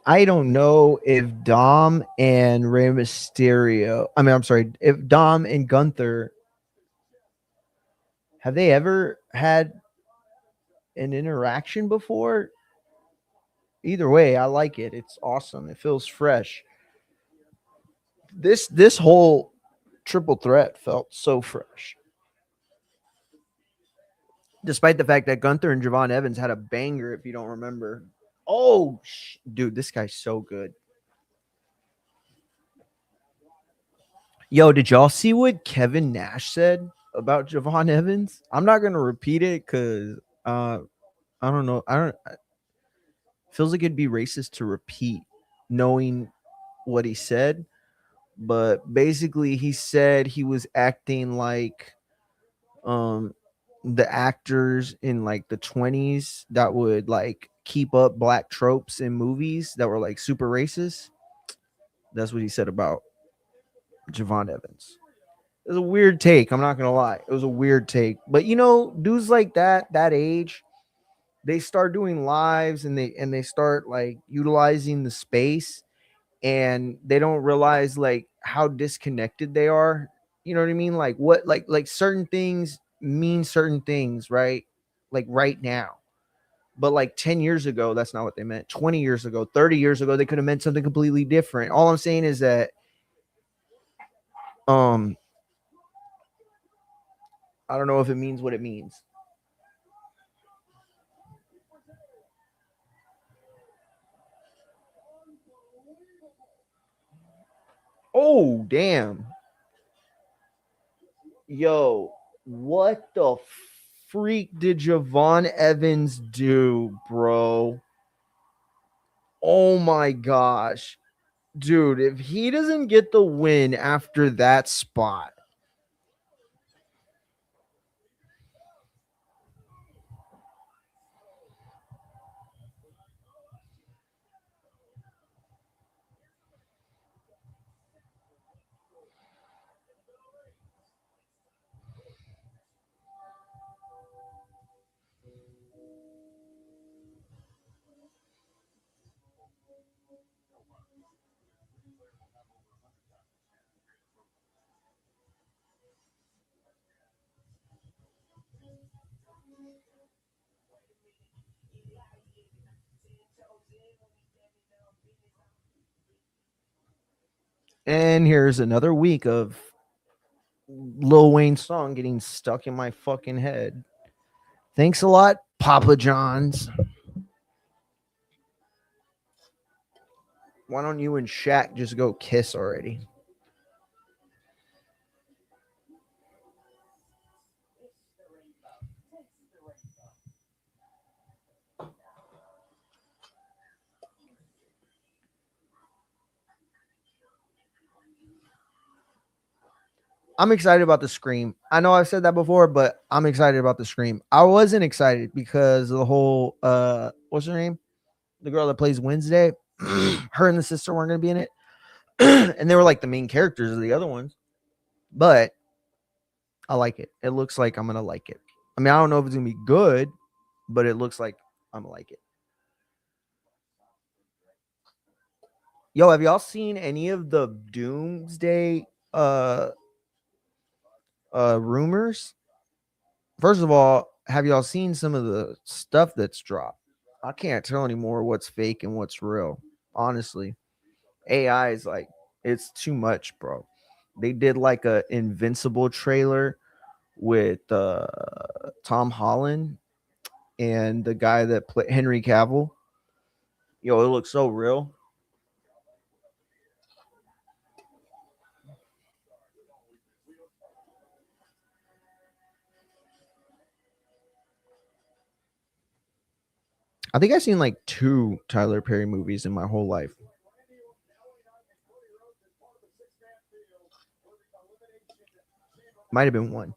I don't know if Dom and Rey Mysterio. I mean, I'm sorry, if Dom and Gunther have they ever had an interaction before? Either way, I like it. It's awesome. It feels fresh. This whole triple threat felt so fresh, despite the fact that Gunther and Javon Evans had a banger. If you don't remember, oh, dude, this guy's so good. Yo, did y'all see what Kevin Nash said about Javon Evans? I'm not gonna repeat it because I don't know. I don't. It feels like it'd be racist to repeat, knowing what he said. But basically, he said he was acting like um the actors in like the 20s that would like keep up black tropes in movies that were like super racist. That's what he said about Javon Evans. It was a weird take. I'm not gonna lie. It was a weird take. But you know, dudes like that age, they start doing lives and they start like utilizing the space and they don't realize like how disconnected they are. You know what I mean? Like what like certain things mean certain things, right? Like right now. But like 10 years ago, that's not what they meant. 20 years ago, 30 years ago, they could have meant something completely different. All I'm saying is that um I don't know if it means what it means. Oh, damn. Yo, what the freak did Javon Evans do, bro? Oh my gosh. Dude, if he doesn't get the win after that spot. And here's another week of Lil Wayne's song getting stuck in my fucking head. Thanks a lot, Papa John's. Why don't you and Shaq just go kiss already? I'm excited about the Scream. I know I've said that before, but I'm excited about the Scream. I wasn't excited because of the whole what's her name? The girl that plays Wednesday. Her and the sister weren't gonna be in it. And they were like the main characters of the other ones. But I like it. It looks like I'm gonna like it. I mean, I don't know if it's gonna be good, but it looks like I'm gonna like it. Yo, have y'all seen any of the Doomsday rumors? First of all, have y'all seen some of the stuff that's dropped? I can't tell anymore what's fake and what's real. Honestly, AI is like it's too much, bro. They did like a Invincible trailer with Tom Holland and the guy that played Henry Cavill. Yo, it looks so real. I think I've seen like 2 Tyler Perry movies in my whole life. Might have been one.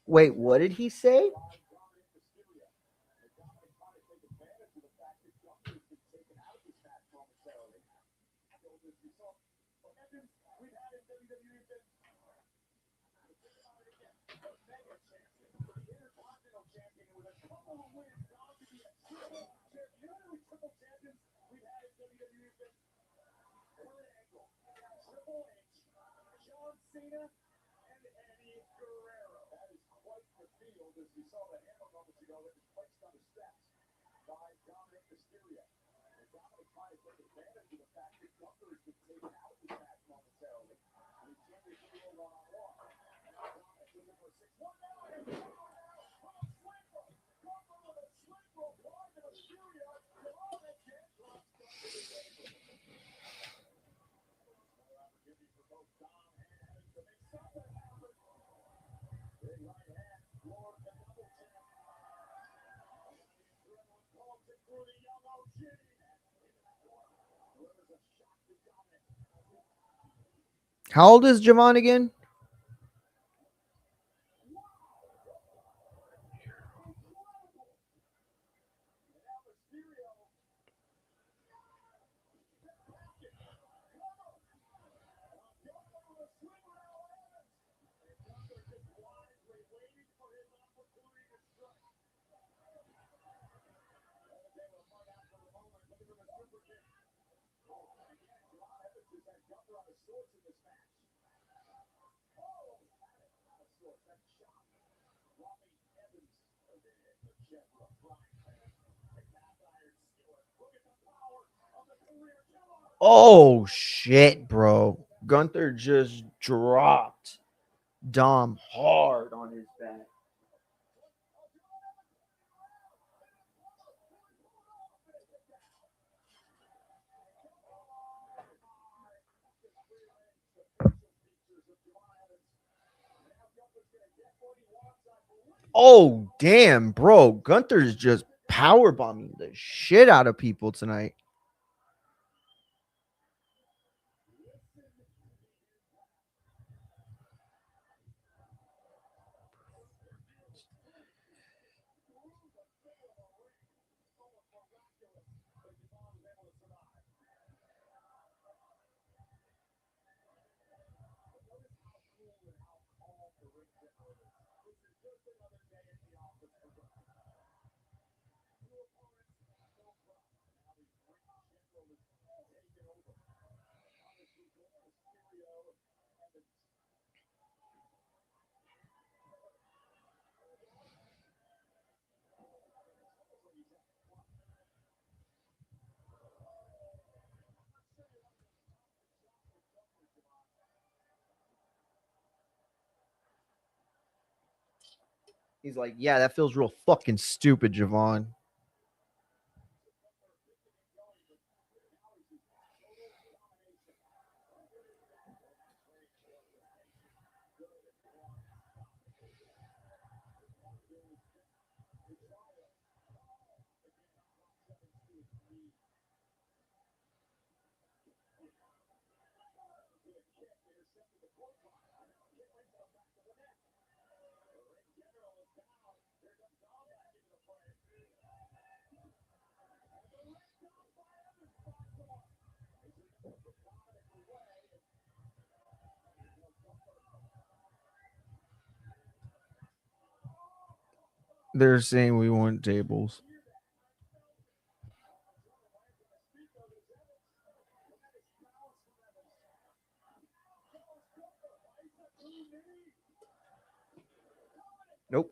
Wait, what did he say? How old is Javon again? Oh shit, bro. Gunther just dropped Dom hard on his back. Oh damn, bro. Gunther's just power bombing the shit out of people tonight. He's like, yeah, that feels real fucking stupid, Javon. They're saying we want tables. Nope.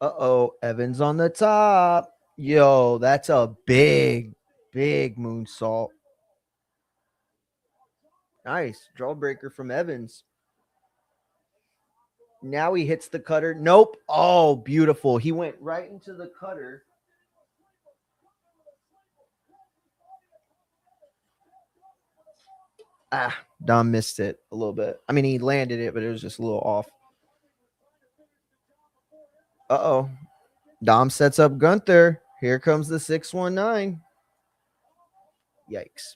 Uh-oh, Evans on the top. Yo, that's a big, big moonsault. Nice. Jawbreaker from Evans. Now he hits the cutter. Nope. Oh, beautiful. He went right into the cutter. Ah, Dom missed it a little bit. I mean, he landed it, but it was just a little off. Uh-oh. Dom sets up Gunther. Here comes the 619. Yikes.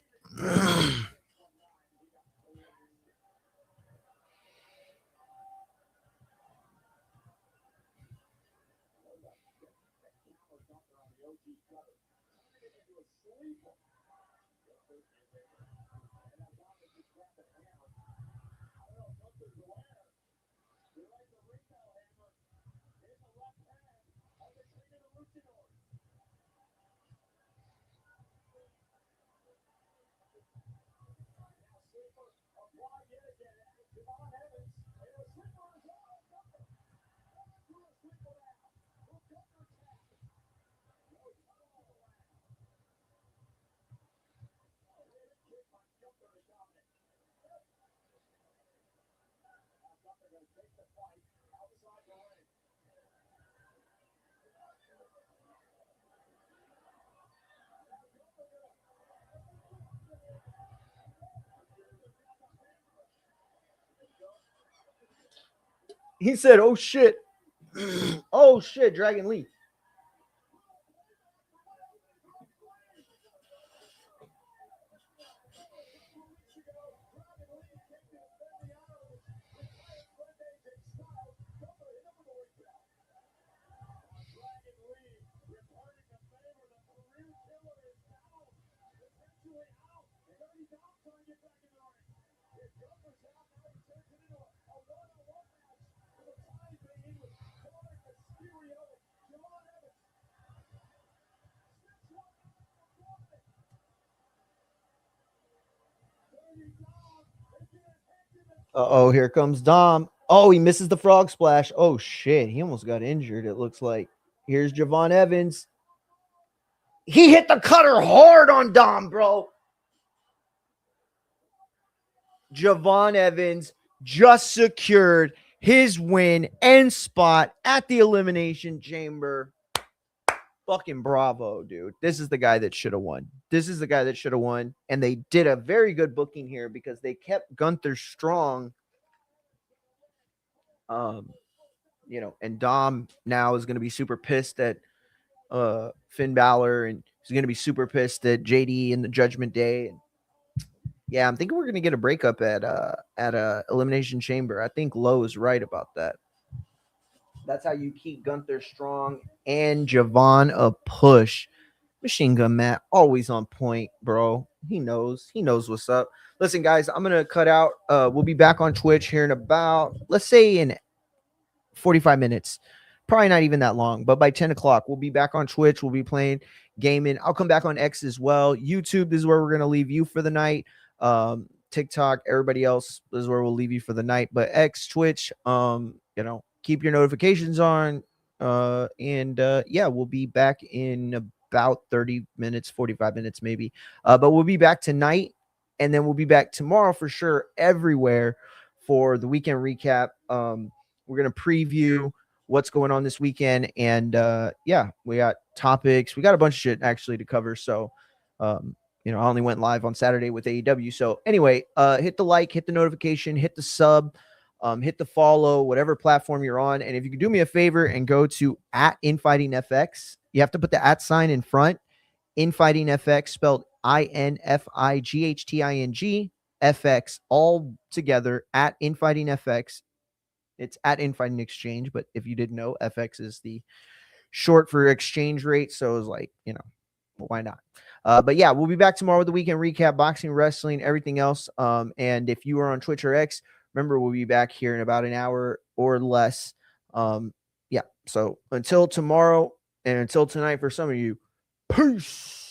He said, oh shit. Oh shit, Dragon Lee. Uh-oh, here comes Dom. Oh, he misses the frog splash. Oh shit, he almost got injured, it looks like. Here's Javon Evans. He hit the cutter hard on Dom, bro. Javon Evans just secured his win and spot at the Elimination Chamber. Fucking bravo, dude. This is the guy that should have won. This is the guy that should have won. And they did a very good booking here because they kept Gunther strong. And Dom now is going to be super pissed at Finn Balor, and he's going to be super pissed at JD in the Judgment Day. And yeah, I'm thinking we're going to get a breakup at Elimination Chamber. I think Lowe is right about that. That's how you keep Gunther strong and Javon a push. Machine Gun Matt, always on point, bro. He knows what's up. Listen, guys, I'm gonna cut out. We'll be back on Twitch here in about, let's say, in 45 minutes. Probably not even that long, but by 10 o'clock, we'll be back on Twitch. We'll be playing gaming. I'll come back on X as well. YouTube, this is where we're gonna leave you for the night. TikTok, everybody else, this is where we'll leave you for the night. But X, Twitch, keep your notifications on. Yeah, we'll be back in about 30 minutes, 45 minutes maybe. But we'll be back tonight And then we'll be back tomorrow for sure, everywhere for the weekend recap. We're going to preview what's going on this weekend. And yeah, we got topics. We got a bunch of shit actually to cover. So, I only went live on Saturday with AEW. So anyway, hit the like, hit the notification, hit the sub, hit the follow, whatever platform you're on. And if you could do me a favor and go to @InfightingFX, you have to put the @ in front. InfightingFX, spelled INFIGHTING FX, all together, @InfightingFX. It's @Infighting Exchange, but if you didn't know, FX is the short for exchange rate. So it's like, well, why not? But yeah, we'll be back tomorrow with the weekend recap, boxing, wrestling, everything else. And if you are on Twitch or X, remember, we'll be back here in about an hour or less. Yeah. So until tomorrow and until tonight for some of you, peace.